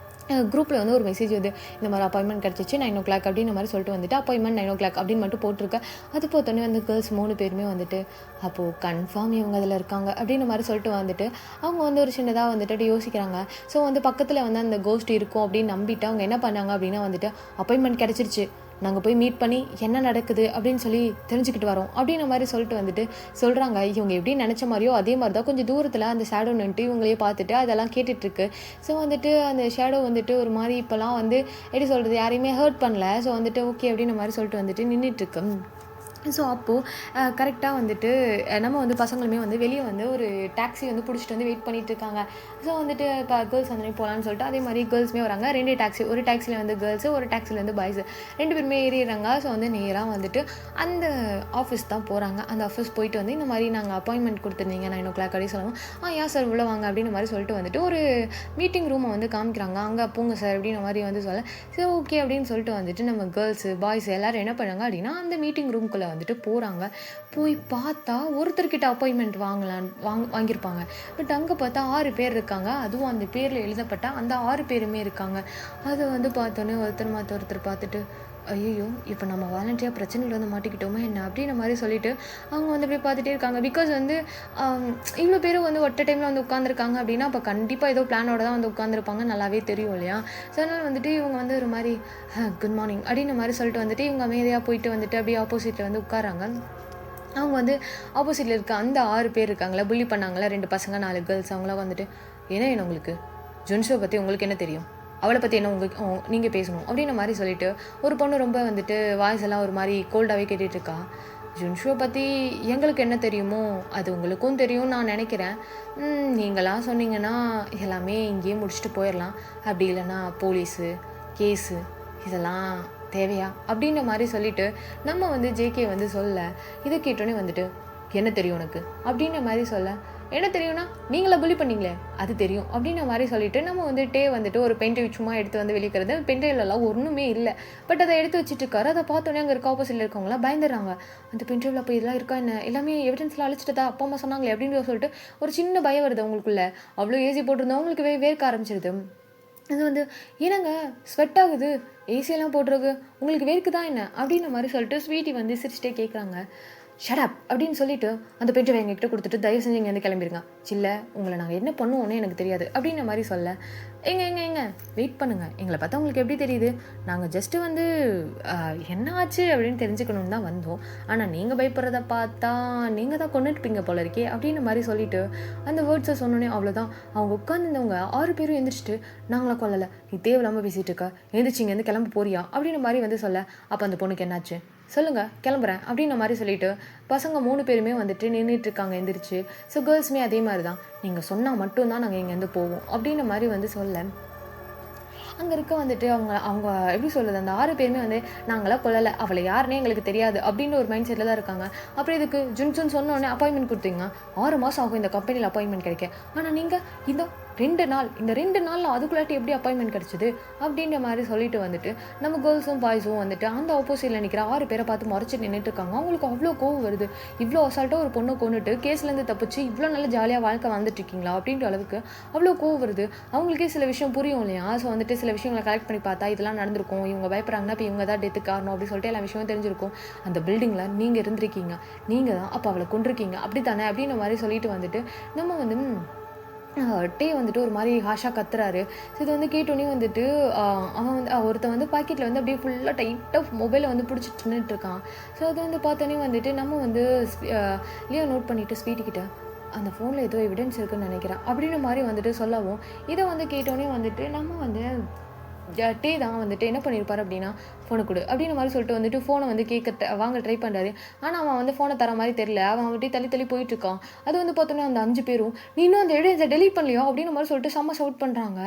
குரூப்பில் வந்து ஒரு மெசேஜ் வருது. இந்த மாதிரி அப்பாயின்மெண்ட் கிடச்சிச்சு 9:00 அப்படின்ற மாதிரி சொல்லிட்டு வந்துட்டு அப்பாயின்மெண்ட் 9:00 அப்படின்னு மட்டும் போட்டிருக்கேன். அது பார்த்தோன்னே வந்து கேர்ள்ஸ் 3 பேருமே வந்துட்டு அப்போது கன்ஃபார்ம் இவங்க அதில் இருக்காங்க அப்படின்ற மாதிரி சொல்லிட்டு வந்துட்டு அவங்க வந்து ஒரு சின்னதாக வந்துட்டு அப்படி யோசிக்கிறாங்க. ஸோ வந்து பக்கத்தில் வந்து அந்த கோஸ்ட் இருக்கும் அப்படின்னு நம்பிட்டு அவங்க என்ன பண்ணாங்க அப்படின்னா வந்துட்டு அப்பாயின்மெண்ட் கிடச்சிருச்சு, நாங்கள் போய் மீட் பண்ணி என்ன நடக்குது அப்படின்னு சொல்லி தெரிஞ்சுக்கிட்டு வரோம் அப்படின்ற மாதிரி சொல்லிட்டு வந்துட்டு சொல்கிறாங்க. இவங்க எப்படி நினச்ச மாதிரியோ அதே மாதிரி தான் கொஞ்சம் தூரத்தில் அந்த ஷேடோ நின்றுட்டு இவங்களையே பார்த்துட்டு அதெல்லாம் கேட்டுட்ருக்கு. ஸோ வந்துட்டு அந்த ஷேடோ வந்துட்டு ஒரு மாதிரி இப்போலாம் வந்து எப்படி சொல்கிறது யாரையுமே ஹர்ட் பண்ணல. ஸோ வந்துட்டு ஓகே அப்படின்ற மாதிரி சொல்லிட்டு வந்துட்டு நின்றுட்டுருக்கு. ஸோ அப்போது கரெக்டாக வந்துட்டு நம்ம வந்து பசங்களுமே வந்து வெளியே வந்து ஒரு டாக்ஸி வந்து பிடிச்சிட்டு வந்து வெயிட் பண்ணிட்டு இருக்காங்க. ஸோ வந்துட்டு இப்போ கேர்ள்ஸ் வந்து போகலான்னு சொல்லிட்டு அதே மாதிரி கேர்ள்ஸுமே வராங்க. 2 டாக்ஸி, ஒரு டாக்ஸியில் வந்து கேர்ள்ஸு, ஒரு டாக்ஸியில் வந்து பாய்ஸு 2 பேருமே ஏறிடுறாங்க. ஸோ வந்து நேராக வந்துட்டு அந்த ஆஃபீஸ் தான் போகிறாங்க. அந்த ஆஃபீஸ் போயிட்டு வந்து இந்த மாதிரி நாங்கள் அப்பாயின்மெண்ட் கொடுத்துருந்தீங்க 9:00 அப்படின்னு சொல்லவும், யா சார் உள்ள வாங்க அப்படின்ற மாதிரி சொல்லிட்டு வந்துட்டு ஒரு மீட்டிங் ரூமை வந்து காமிக்கிறாங்க. அங்கே போங்க சார் அப்படின்ற மாதிரி வந்து சொல்ல, சரி ஓகே அப்படின்னு சொல்லிட்டு வந்துட்டு நம்ம கேர்ள்ஸு பாய்ஸ் எல்லோரும் என்ன பண்ணாங்க அப்படின்னா அந்த மீட்டிங் ரூம்குள்ளே வந்துட்டு போகிறாங்க. போய் பார்த்தா ஒருத்தர்கிட்ட அப்பாயின்மெண்ட் வாங்கியிருப்பாங்க. பட் அங்கே பார்த்தா 6 பேர் இருக்காங்க. அதுவும் அந்த பேரில் எழுதப்பட்ட அந்த 6 பேருமே இருக்காங்க. அதை வந்து பார்த்தோன்னே ஒருத்தர் மாற்ற ஒருத்தர் பார்த்துட்டு, ஐயோ இப்போ நம்ம வாலண்டியாக பிரச்சனையில் வந்து மாட்டிக்கிட்டோமே என்ன அப்படின்ற மாதிரி சொல்லிட்டு அவங்க வந்து அப்படியே பார்த்துட்டே இருக்காங்க. பிகாஸ் வந்து இவ்வளோ பேரும் வந்து ஒட்ட டைமில் வந்து உட்காந்துருக்காங்க அப்படின்னா அப்போ கண்டிப்பாக ஏதோ பிளானோட தான் வந்து உட்காந்துருப்பாங்க, நல்லாவே தெரியும் இல்லையா? ஸோ அதனால் வந்துட்டு இவங்க வந்து ஒரு மாதிரி குட் மார்னிங் அப்படின்ற மாதிரி சொல்லிட்டு வந்துட்டு இவங்க அமைதியாக போயிட்டு வந்துட்டு அப்படியே ஆப்போசிட்டில் வந்து உட்காராங்க. அவங்க வந்து ஆப்போசிட்டில் இருக்க அந்த 6 பேர் இருக்காங்களா, புள்ளி பண்ணாங்களா 2 பசங்க 4 கேர்ள்ஸ், அவங்களாம் வந்துட்டு என்ன உங்களுக்கு ஜுன்ஷோ பற்றி உங்களுக்கு என்ன தெரியும், அவளை பற்றி என்ன நீங்கள் பேசணும் அப்படின்ற மாதிரி சொல்லிட்டு ஒரு பொண்ணு ரொம்ப வந்துட்டு வாய்ஸ் எல்லாம் ஒரு மாதிரி கோல்டாகவே கேட்டுட்ருக்கா. ஜுன்ஷோ பற்றி எங்களுக்கு என்ன தெரியுமோ அது உங்களுக்கும் தெரியும் நான் நினைக்கிறேன். நீங்களாம் சொன்னீங்கன்னா எல்லாமே இங்கேயே முடிச்சுட்டு போயிடலாம். அப்படி இல்லைன்னா போலீஸு கேஸு இதெல்லாம் தேவையா அப்படின்ற மாதிரி சொல்லிட்டு நம்ம வந்து ஜேகே வந்து சொல்ல, இதை கேட்டோன்னே வந்துட்டு என்ன தெரியும் உனக்கு அப்படின்ற மாதிரி சொல்ல, என்ன தெரியும்னா நீங்களா புள்ளி பண்ணீங்களே அது தெரியும் அப்படின்ற மாதிரி சொல்லிட்டு நம்ம வந்துட்டே வந்துட்டு ஒரு பென்ட்ரைவ் சும்மா எடுத்து வந்து வெளிக்கிறது. பென்ட்ரைவ்லலாம் ஒன்றுமே இல்லை. பட் அதை எடுத்து வச்சுட்டு இருக்காரு. அதை பார்த்தோன்னே அங்கே இருக்க ஆப்போசிட்டில் இருக்கவங்களாம் பயந்துடுறாங்க. அந்த பென்ட்ரைவில் போய் இதெல்லாம் இருக்கா என்ன, எல்லாமே எவிடன்ஸ்லாம் அழிச்சிட்டதா அப்பா அம்மா சொன்னாங்களே அப்படின்னு சொல்லிட்டு ஒரு சின்ன பயம் வருது அவங்களுக்குள்ள. அவ்வளோ ஏசி போட்டிருந்தோம் அவங்களுக்கு வேர்க்க ஆரம்பிச்சிருது. அது வந்து என்னங்க ஸ்வெட் ஆகுது, ஏசியெல்லாம் போட்டிருக்கு, உங்களுக்கு வேர்க்குதா என்ன அப்படின்ற மாதிரி சொல்லிட்டு ஸ்வீட்டி வந்து சிரிச்சிட்டே கேட்குறாங்க. ஷடப் அப்படின்னு சொல்லிட்டு அந்த பென்ட்ரைவை எங்ககிட்ட கொடுத்துட்டு தயவு செஞ்சு இங்கேருந்து கிளம்பிடுங்க. இல்லை உங்களை நாங்கள் என்ன பண்ணுவோன்னே எனக்கு தெரியாது அப்படின்ற மாதிரி சொல்ல, எங்க வெயிட் பண்ணுங்கள், எங்களை பார்த்தா உங்களுக்கு எப்படி தெரியுது, நாங்கள் ஜஸ்ட்டு வந்து என்ன ஆச்சு அப்படின்னு தெரிஞ்சுக்கணுன்னு தான் வந்தோம். ஆனால் நீங்கள் பயப்படுறத பார்த்தா நீங்கள் தான் கொண்டுட்டுப்பீங்க போல இருக்கே அப்படின்ற மாதிரி சொல்லிட்டு அந்த வேர்ட்ஸை சொன்னோன்னே அவ்வளோதான். அவங்க உட்காந்துருந்தவங்க 6 பேரும் எழுந்திரிச்சிட்டு நாங்களாம் கொல்லலை, நீ தேவையில்லாமல் பேசிகிட்டு இருக்க, எழுந்திரிச்சு இங்கேருந்து கிளம்ப போறியா அப்படின்ற மாதிரி வந்து சொல்ல, அப்போ அந்த பொண்ணுக்கு என்னாச்சு சொல்லுங்கள் கிளம்புறேன் அப்படின்ற மாதிரி சொல்லிட்டு பசங்க 3 பேருமே வந்துட்டு நின்றுட்டுருக்காங்க எந்திரிச்சு. ஸோ கேர்ள்ஸுமே அதே மாதிரி தான், நீங்கள் சொன்னால் மட்டும்தான் நாங்கள் இங்கேருந்து போவோம் அப்படின்ற மாதிரி வந்து சொல்ல, அங்கே இருக்க வந்துட்டு அவங்க எப்படி சொல்கிறது அந்த 6 பேருமே வந்து நாங்களாம் கொல்லலை, அவளை யாருன்னே எங்களுக்கு தெரியாது அப்படின்ற ஒரு மைண்ட் செட்டில் தான் இருக்காங்க. அப்புறம் இதுக்கு ஜுன்சுன்னு சொன்னோடனே அப்பாயின்மெண்ட் கொடுத்தீங்க, 6 மாதம் ஆகும் இந்த கம்பெனியில் அப்பாயின்மெண்ட் கிடைக்க, ஆனால் நீங்கள் இந்த 2 நாள், இந்த 2 நாள்ல அதுக்குள்ளாட்டி எப்படி அப்பாயின்மெண்ட் கிடைச்சது? அப்படின்ற மாரி சொல்லிட்டு வந்துட்டு, நம்ம கேர்ள்ஸும், பாய்ஸும் வந்துட்டு அந்த ஆப்போசிட்ல நிக்கிற 6 பேர பார்த்து முறைச்சு நின்னுட்டு இருக்காங்க. அவங்களுக்கு அவ்ளோ கோவம் வருது. இவ்ளோ அசால்ட்டா ஒரு பொண்ண கொன்னுட்டு, கேஸ்லேருந்து தப்பிச்சு இவ்ளோ நல்ல ஜாலியா வாழ்க்கை வாழ்ந்துட்டு இருக்கீங்களா? அப்படின்ற அளவுக்கு அவ்ளோ கோவம் வருது. அவங்களுக்கே சில விஷயம் புரியும் இல்லையா? ஸோ வந்துட்டு சில விஷயங்கள கலெக்ட் பண்ணி பார்த்தா, இதெல்லாம் நடந்திருக்கும். இவங்க பயப்படுறாங்கன்னா, இப்ப இவங்க தான் டெத்துக்கு காரணம் அப்படின்னு சொல்லிட்டு எல்லா விஷயமும் தெரிஞ்சிருக்கும். அந்த பில்டிங்ல நீங்க இருந்திருக்கீங்க. நீங்க தான் அப்ப அவள கொன்றுருக்கீங்க. அப்படித்தானே? அப்படின்ற மாரி சொல்லிட்டு வந்துட்டு, நம்ம வந்து டே வந்துட்டு ஒரு மாரி ஹார்ஷா கத்துறாரு. ஸோ இத வந்து கேட்டோனே வந்துட்டு அவன் வந்து ஒருத்தன் வந்து பாக்கெட்ல வந்து அப்படியே ஃபுல்லா டைட்டா மொபைல வந்து புடிச்சிட்டு நின்னுட்டு இருக்கான். ஸோ அத வந்து பார்த்தோனே வந்துட்டு நம்ம வந்து லியோ நோட் பண்ணிட்டு ஸ்வீட்டி கிட்ட, "அந்த ஃபோன்ல ஏதோ எவிடன்ஸ் இருக்குன்னு நெனைக்கிறேன்." அப்படின்ற மாரி வந்துட்டு சொல்லவும், இத வந்து கேட்டோனே வந்துட்டு நம்ம வந்து டே தான் வந்துட்டு என்ன பண்ணியிருப்பாரு அப்படின்னா, "ஃபோன குடு" அப்படின்ற மாரி சொல்லிட்டு வந்துட்டு ஃபோன வந்து வாங்க ட்ரை பண்றாரு. ஆனா அவன் வந்து ஃபோன தர மாரி தெரியல. அவன் அப்படியே தள்ளி தள்ளி போயிட்டுருக்கான். அது வந்து பார்த்தோனே அந்த 5 பேரும், "நீ இன்னும் அந்த எவிடன்ஸ டெலீட் பண்ணலையா?" அப்படின்ற மாரி சொல்லிட்டு செம்ம ஷவுட் பண்றாங்க.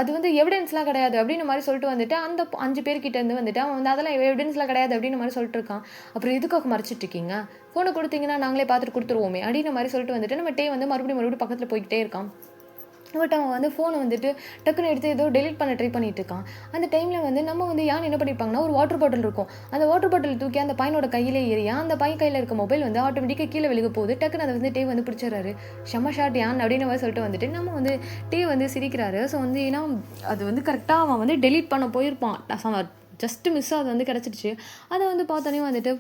அது வந்து எவிடன்ஸ்லாம் கிடையாது அப்படின்ற மாரி சொல்லிட்டு வந்துட்டு, அந்த 5 பேர்கிட்ட இருந்து வந்துட்டு அவன் வந்து அதெல்லாம் எவிடன்ஸ்லாம் கிடையாது அப்படின்ற மாரி சொல்லிட்டு இருக்கான். "அப்புறம் எதுக்காக மறைச்சிட்டு இருக்கீங்க? ஃபோன குடுத்தீங்கன்னா நாங்களே பார்த்துட்டு குடுத்துருவோமே" அப்படின்ற மாரி சொல்லிட்டு வந்துட்டு நம்ம டே வந்து மறுபடியும் பக்கத்துல போய்க்கிட்டே இருக்கான். பட் அவன் வந்து ஃபோனை வந்துட்டு டக்குன்னு எடுத்து ஏதோ டெலீட் பண்ண ட்ரை பண்ணிட்டு இருக்கான். அந்த டைமில் வந்து நம்ம வந்து யான் என்ன பண்ணியிருப்பாங்கன்னா, ஒரு வாட்டர் பாட்டில் இருக்கும். அந்த வாட்டர் பாட்டில் தூக்கி அந்த பையனோட கையிலே எறியா, அந்த பையன் கையில் இருக்க மொபைல் வந்து ஆட்டோமேட்டிக்காக கீழே விழுக போகுது. டக்குன்னு அதை வந்து டே வந்து பிடிச்சிடுறாரு. செம்ம ஷாட் யான் அப்படின்ற மாதிரி சொல்லிட்டு வந்துட்டு நம்ம வந்து டே வந்து சிரிக்கிறாரு. ஸோ வந்து ஏன்னா அது வந்து கரெக்டாக அவன் வந்து டெலீட் பண்ண போயிருப்பான். ஜஸ்ட் மிஸ் அது வந்து கிடச்சிருச்சு. அதை வந்து பார்த்தோன்னே வந்துட்டு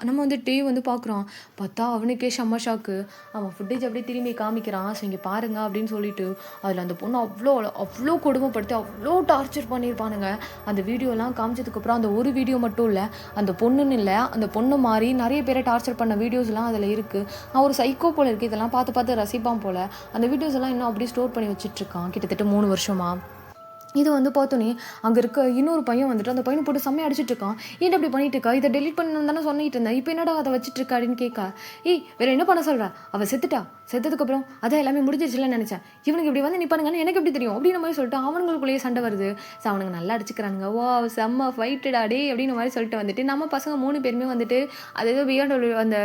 நம்ம வந்து டே வந்து பார்க்குறான். பார்த்தா அவனுக்கே செம்ம ஷாக்கு. அவன் ஃபுட்டேஜ் அப்படியே திரும்பி காமிக்கிறான். ஸோ இங்கே பாருங்க அப்படின்னு சொல்லிட்டு, அதில் அந்த பொண்ணு அவ்வளோ அவ்வளோ கொடுமைப்படுத்தி அவ்வளோ டார்ச்சர் பண்ணியிருப்பானுங்க. அந்த வீடியோலாம் காமிச்சதுக்கப்புறம் அந்த ஒரு வீடியோ மட்டும் இல்லை, அந்த பொண்ணுன்னு இல்லை, அந்த பொண்ணு மாதிரி நிறைய பேரை டார்ச்சர் பண்ண வீடியோஸ்லாம் அதில் இருக்குது. நான் ஒரு சைக்கோ போல இருக்குது, இதெல்லாம் பார்த்து பார்த்து ரசிப்பான் போல். அந்த வீடியோஸ் எல்லாம் இன்னும் அப்படியே ஸ்டோர் பண்ணி வச்சுட்ருக்கான் கிட்டத்தட்ட 3 வருஷமா. இது வந்து பார்த்தோன்னே, அங்க இருக்க இன்னொரு பையன் வந்துட்டு, அந்த பையன போட்டு செம்மையா அடிச்சிட்டு இருக்கான். "ஏன்டா இப்படி பண்ணிட்டு இருக்க? இத டெலீட் பண்ணணும்னு தானே சொல்லிட்டு இருந்தேன். இப்ப என்னடா அத வச்சிட்டு இருக்க?" அப்படின்னு கேட்க, "ஏய் வேற என்ன பண்ண சொல்ற? அவ செத்துட்டா. செத்ததுக்கப்புறம் அதான் எல்லாமே முடிஞ்சிருச்சுன்னு நினைச்சேன். இவனுக்கு இப்படி வந்து நிப்பானுங்கன்னு எனக்கு எப்படி தெரியும்?" அப்படின்ற மாதிரி சொல்லிட்டு அவனுங்களுக்குள்ளேயே சண்டை வருது. ஸோ அவனுங்க நல்லா அடிச்சுக்கிறானுங்க. "வாவ்! செம்ம ஃபைட்டுடா டேய்" அப்படின்ற மாதிரி சொல்லிட்டு வந்துட்டு, நம்ம பசங்க 3 பேருமே வந்துட்டு அது ஏதோ பிஎன்டபிள்யூ அந்த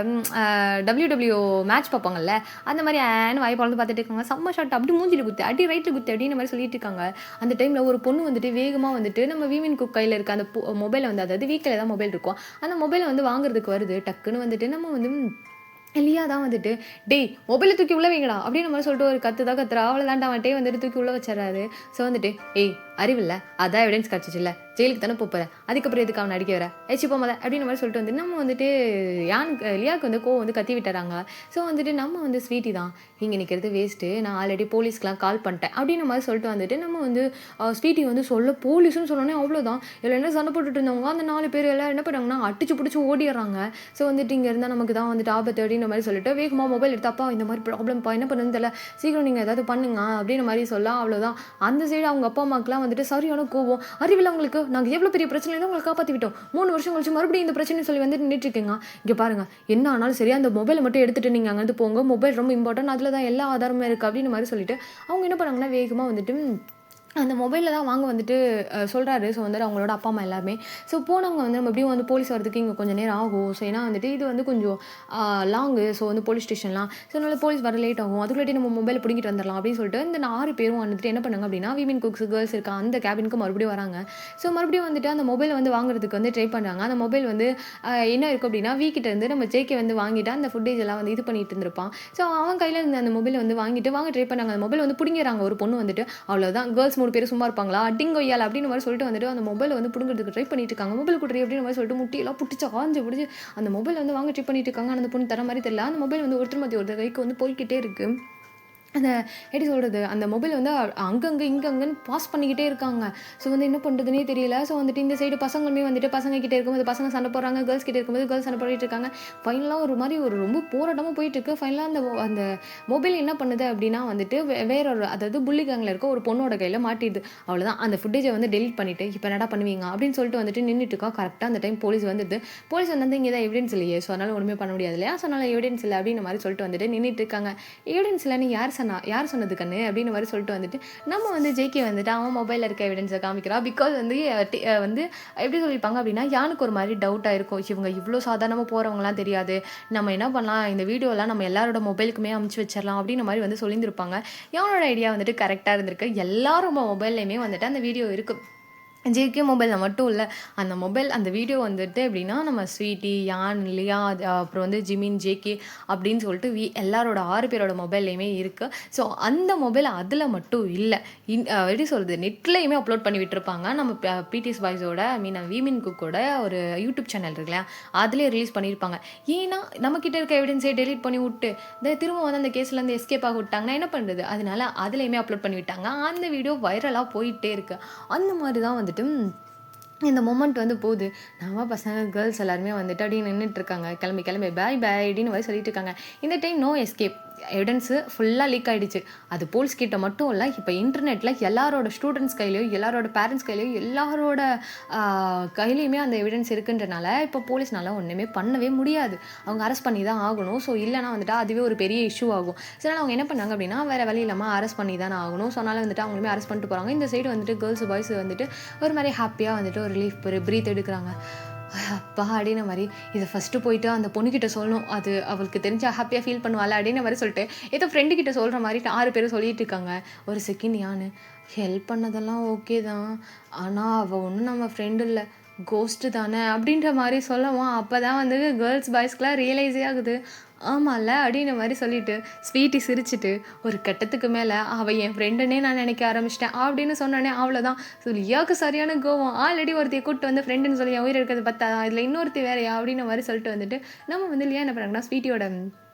டபிள்யூடபிள்யூ மேட்ச் பார்ப்பாங்கல்ல, அந்த மாதிரி ஆன்னு வாய் பொளந்து பார்த்துட்டு இருக்காங்க. செம்ம ஷாட் அப்படி மூஞ்சில குத்து, அடி ரைட்ல குத்து அப்படின்ற மாதிரி சொல்லிட்டு இருக்காங்க. அந்த டைம்ல ஒரு பொண்ணு வந்துட்டு வேகமா வந்துட்டு நம்ம வீமின் குக் கையில இருக்க அந்த மொபைலை வந்து, அதாவது வீட்டில் தான் மொபைல் இருக்கும், அந்த மொபைலை வந்து வாங்குறதுக்கு வருது. டக்குன்னு வந்துட்டு நம்ம வந்து லியா தான் வந்துட்டு, "டேய் மொபைலை தூக்கி உள்ள வைங்கடா" அப்படின்ற மாதிரி சொல்லிட்டு ஒரு கத்துறா. அவ்வளோதான்டா அவன் டே வந்துட்டு தூக்கி உள்ள வச்சிடறாரு. ஸோ வந்துட்டு, "ஏய் அறிவில்ல, அதான் எவிடன்ஸ் கிடச்சிச்சுல்ல, ஜெயிலுக்கு தானே போகிற, அதுக்கப்புறம் எதுக்கு அவனை அடிக்க வர, ஏச்சி போகாத" அப்படின்ற மாதிரி சொல்லிட்டு வந்து நம்ம வந்துட்டு லியாவுக்கு வந்து கோவம் வந்து கத்தி விட்டுறாங்க. ஸோ வந்துட்டு நம்ம வந்து ஸ்வீட்டி தான் இங்கே நிற்கிறது வேஸ்ட்டு, நான் ஆல்ரெடி போலீஸ்க்குலாம் கால் பண்ணிட்டேன் அப்படின்ற மாதிரி சொல்லிட்டு வந்துட்டு நம்ம வந்து ஸ்வீட்டி வந்து போலீஸ்னு சொன்னோன்னே அவ்வளோதான். இதில் என்ன சண்டை போட்டுட்டு இருந்தவங்க அந்த 4 பேர் எல்லாம் என்ன பண்ணாங்கன்னா அடிச்சு பிடிச்சி ஓடிடுறாங்க. ஸோ வந்துட்டு இங்கே இருந்தால் நமக்கு தான் வந்துட்டு ஆபத்து அப்படின்ற மாதிரி சொல்லிட்டு வேகமாக மொபைல் எடுத்து, "அப்பா இந்த மாதிரி ப்ராப்ளம்ப்பா, என்ன பண்ணுன்னு தெரியல, சீக்கிரம் நீங்கள் ஏதாவது பண்ணுங்க" அப்படின்ற மாதிரி சொல்ல அவ்வளோதான். அந்த சைடு அவங்க அப்பா அம்மாக்கெலாம் வந்துட்டு சரியான கோவம். "அறிவில்லை உங்களுக்கு, நாங்கள் எவ்வளோ பெரிய பிரச்சனையில உங்களை காப்பாற்றி விட்டோம், 3 வருஷம் கழிச்சு மறுபடியும் இந்த பிரச்சனை சொல்லி வந்து நின்றுட்டுருக்கீங்க. இங்கே பாருங்க, என்ன ஆனாலும் சரி அந்த மொபைலை மட்டும் எடுத்துகிட்டு நீங்கள் அங்கேருந்து போங்க, மொபைல் ரொம்ப இம்பார்ட்டன்ட், அதில் தான் எல்லா ஆதாரமும் இருக்குது" அப்படின்ற மாதிரி சொல்லிட்டு அவங்க என்ன பண்ணாங்கன்னா வேகமாக வந்துட்டு அந்த மொபைலில் தான் வாங்க வந்துட்டு சொல்கிறாரு. ஸோ வந்துட்டு அவங்களோட அப்பா அம்மா எல்லாருமே. ஸோ போனவங்க வந்து நம்ம எப்படியும் வந்து போலீஸ் வரதுக்கு இங்கே கொஞ்சம் நேரம் ஆகும். ஸோ ஏன்னா வந்துட்டு இது வந்து கொஞ்சம் லாங்கு. ஸோ வந்து போலீஸ் ஸ்டேஷன்லாம், ஸோ அதனால போலீஸ் வர லேட் ஆகும். அதுக்குள்ளாட்டி நம்ம மொபைலை பிடிங்கிட்டு வந்துடலாம் அப்படின்னு சொல்லிட்டு இந்த 6 பேரும் வந்துட்டு என்ன பண்ணாங்க அப்படின்னா, விமன் குக்ஸ் கேர்ள்ஸ் இருக்கா அந்த கேபினுக்கு மறுபடியும் வராங்க. ஸோ மறுபடியும் வந்துட்டு அந்த மொபைலை வந்து வாங்குறதுக்கு வந்து ட்ரை பண்ணுறாங்க. அந்த மொபைல் வந்து என்ன இருக்கும் அப்படின்னா, வீக்கிட்ட இருந்து நம்ம ஜேகே வந்து வாங்கிட்டு அந்த ஃபுட்டேஜ் எல்லாம் வந்து இது பண்ணிட்டு இருந்திருப்பான். ஸோ அவன் கையில் இருந்த அந்த மொபைலை வந்து வாங்க ட்ரை பண்ணாங்க. அந்த மொபைல் வந்து பிடிங்கிறாங்க ஒரு பொண்ணு வந்துட்டு. அவ்வளோதான், கேர்ள்ஸ் 3 பேர் சும்மா இருப்பாங்களா, அடிங்கொய்யால் அப்படின்னு மாதிரி சொல்லிட்டு வந்துட்டு அந்த மொபைலை வந்து பிடுங்கிறதுக்கு ட்ரை பண்ணிட்டு இருக்காங்க. மொபைல் குடுறி அப்படின்னு மாதிரி சொல்லிட்டு முட்டியெல்லாம் புட்டிச்சு ஆஞ்சு பிடிச்சி அந்த மொபைல் வந்து வாங்க ட்ரை பண்ணிட்டு இருக்காங்க. அந்த பொண்ணு தர மாதிரி தெரியல. அந்த மொபைல் வந்து ஒருத்தர் கைக்கு வந்து போய்கிட்டே இருக்கு. அந்த எப்படி சொல்கிறது, அந்த மொபைல் வந்து அங்கங்கே இங்கங்கன்னு பாஸ் பண்ணிக்கிட்டே இருக்காங்க. ஸோ வந்து என்ன பண்ணுறதுனே தெரியல. ஸோ வந்துட்டு இந்த சைடு பசங்களுமே வந்துட்டு பசங்க கிட்டே இருக்கும்போது பசங்க சண்டை போடுறாங்க, கேர்ள்ஸ் கிட்டே இருக்கும்போது கேர்ள்ஸ் சண்டை போட்டுட்டு இருக்காங்க. ஃபைனலாக ஒரு மாதிரி ஒரு ரொம்ப போராட்டமாக போயிட்டுருக்கு. ஃபைனலாக அந்த மொபைல் என்ன பண்ணுது அப்படின்னா வந்துட்டு வேற ஒரு, அதாவது புள்ளி கேங்கில் இருக்க ஒரு பொண்ணோட கையில் மாட்டிடுது. அவ்வளோதான், அந்த ஃபுட்டேஜை வந்து டெலிட் பண்ணிவிட்டு இப்போ என்னடா பண்ணுவீங்க அப்படின்னு சொல்லிட்டு வந்துட்டு நின்றுட்டு இருக்கா. கரெக்டாக அந்த டைம் போலீஸ் வந்துடுது. போலீஸ் வந்து இங்கே தான் எவிடன்ஸ் இல்லையே, ஸோ அதனால் ஒன்றுமே பண்ண முடியாது இல்லையா, ஸோ அதனால் எவிடன்ஸ் இல்லை அப்படின்ற மாதிரி சொல்லிட்டு வந்துட்டு நின்றுட்டு இருக்காங்க. எவிடன்ஸ் இல்லைன்னு யார் யார் சொன்னது கண்ணு அப்படின்ற மாதிரி சொல்லிட்டு வந்துட்டு நம்ம வந்து ஜேகே வந்துட்டு அவன் மொபைலில் இருக்க எவிடன்ஸை காமிக்கிறான். பிகாஸ் வந்து வந்து எப்படி சொல்லியிருப்பாங்க அப்படின்னா, யானுக்கு ஒரு மாதிரி டவுட்டாக இருக்கும், இவங்க இவ்வளோ சாதாரணமாக போகிறவங்களாம் தெரியாது, நம்ம என்ன பண்ணலாம், இந்த வீடியோலாம் நம்ம எல்லாரோட மொபைலுக்குமே அமுச்சு வச்சிடலாம் அப்படின்ற மாதிரி வந்து சொல்லியிருப்பாங்க. யானோட ஐடியா வந்துட்டு கரெக்டாக இருந்திருக்கு. எல்லாரும் மொபைல்லையுமே வந்துட்டு அந்த வீடியோ இருக்குது. ஜேகே மொபைலில் மட்டும் இல்லை, அந்த மொபைல் அந்த வீடியோ வந்துட்டு எப்படின்னா நம்ம ஸ்வீட்டி, யான், லியா, அப்புறம் வந்து ஜிமின், ஜேகே அப்படின்னு சொல்லிட்டு எல்லாரோட 6 பேரோட மொபைல்லையுமே இருக்குது. ஸோ அந்த மொபைல் அதில் மட்டும் இல்லை, எப்படி சொல்கிறது, நெட்லேயுமே அப்லோட் பண்ணி விட்டுருப்பாங்க. நம்ம பிடிஎஸ் பாய்ஸோட வீமின் குக்கோட ஒரு யூடியூப் சேனல் இருக்குல்ல, அதிலே ரிலீஸ் பண்ணியிருப்பாங்க. ஏன்னா நம்மக்கிட்ட இருக்க எவிடன்ஸே டெலீட் பண்ணி விட்டு திரும்ப வந்து அந்த கேஸ்லேருந்து எஸ்கேப் ஆக விட்டாங்கன்னா என்ன பண்ணுறது, அதனால அதுலேயுமே அப்லோட் பண்ணி விட்டாங்க. அந்த வீடியோ வைரலாக போயிட்டே இருக்குது. அந்த மாதிரி தான் வந்துட்டு இந்த மொமெண்ட் வந்து போகுது. நம்ம பசங்க கேர்ள்ஸ் எல்லாருமே வந்துட்டு அப்படியே நின்றுட்டுருக்காங்க, கிளம்பி கிளம்பி பாய் பாய் அப்படின்னு மாதிரி சொல்லிட்டு இருக்காங்க. இந்த டைம் நோ எஸ்கேப், எவிடன்ஸு ஃபுல்லாக லீக் ஆகிடுச்சு. அது போலீஸ் கிட்ட மட்டும் இல்லை, இப்போ இன்டர்நெட்டில் எல்லாரோட ஸ்டூடெண்ட்ஸ் கையிலையும் எல்லாரோட பேரண்ட்ஸ் கையிலையும் எல்லாரோட கையிலையுமே அந்த எவிடன்ஸ் இருக்குன்றனால இப்போ போலீஸ்னால ஒன்றுமே பண்ணவே முடியாது, அவங்க அரெஸ்ட் பண்ணி தான் ஆகணும். ஸோ இல்லைனா வந்துட்டு அதுவே ஒரு பெரிய இஷ்யூ ஆகும். ஸோ அதனால் அவங்க என்ன பண்ணாங்க அப்படின்னா, வேறு வழி இல்லாமல் அரெஸ்ட் பண்ணி தானே ஆகணும். ஸோ அதனால் வந்துட்டு அவங்களுமே அரெஸ்ட் பண்ணிட்டு போகிறாங்க. இந்த சைடு வந்துட்டு கேர்ள்ஸ் பாய்ஸ் வந்துட்டு ஒரு மாதிரி ஹாப்பியாக வந்துட்டு ஒரு ரிலீஃப் ப்ரீத் எடுக்கிறாங்க. அப்பா அப்படின்ன மாதிரி இதை ஃபஸ்ட்டு போயிட்டு அந்த பொண்ணுக்கிட்ட சொல்லணும், அது அவளுக்கு தெரிஞ்சா ஹாப்பியாக ஃபீல் பண்ணுவாள் அப்படின்ன மாதிரி சொல்லிட்டு ஏதோ ஃப்ரெண்டுக்கிட்ட சொல்கிற மாதிரி 6 பேரும் சொல்லிட்டு இருக்காங்க. ஒரு செகண்ட் யானு ஹெல்ப் பண்ணதெல்லாம் ஓகே தான், ஆனால் அவள் ஒன்றும் நம்ம ஃப்ரெண்டு இல்லை, கோஸ்ட்டு தானே அப்படின்ற மாதிரி சொல்லவும் அப்போ தான் வந்து கேர்ள்ஸ் பாய்ஸ்க்கெலாம் ரியலைஸே ஆகுது, ஆமாம்ல அப்படின்ற மாதிரி சொல்லிட்டு ஸ்வீட்டி சிரிச்சிட்டு ஒரு கட்டத்துக்கு மேலே அவள் என் ஃப்ரெண்டுன்னே நான் நினைக்க ஆரம்பிச்சிட்டேன் அப்படின்னு சொன்னோடனே அவ்வளோதான். ஸோ லியாவுக்கு சரியான கோவம், ஆல்ரெடி ஒருத்தையை கூப்பிட்டு வந்து ஃப்ரெண்டுன்னு சொல்லி உயிர் இருக்கிறது பார்த்தா இதில் இன்னொருத்தி வேறையா அப்படின்ற மாதிரி சொல்லிட்டு வந்துட்டு நம்ம வந்து லியா என்ன பண்ணுறாங்கன்னா ஸ்வீட்டியோட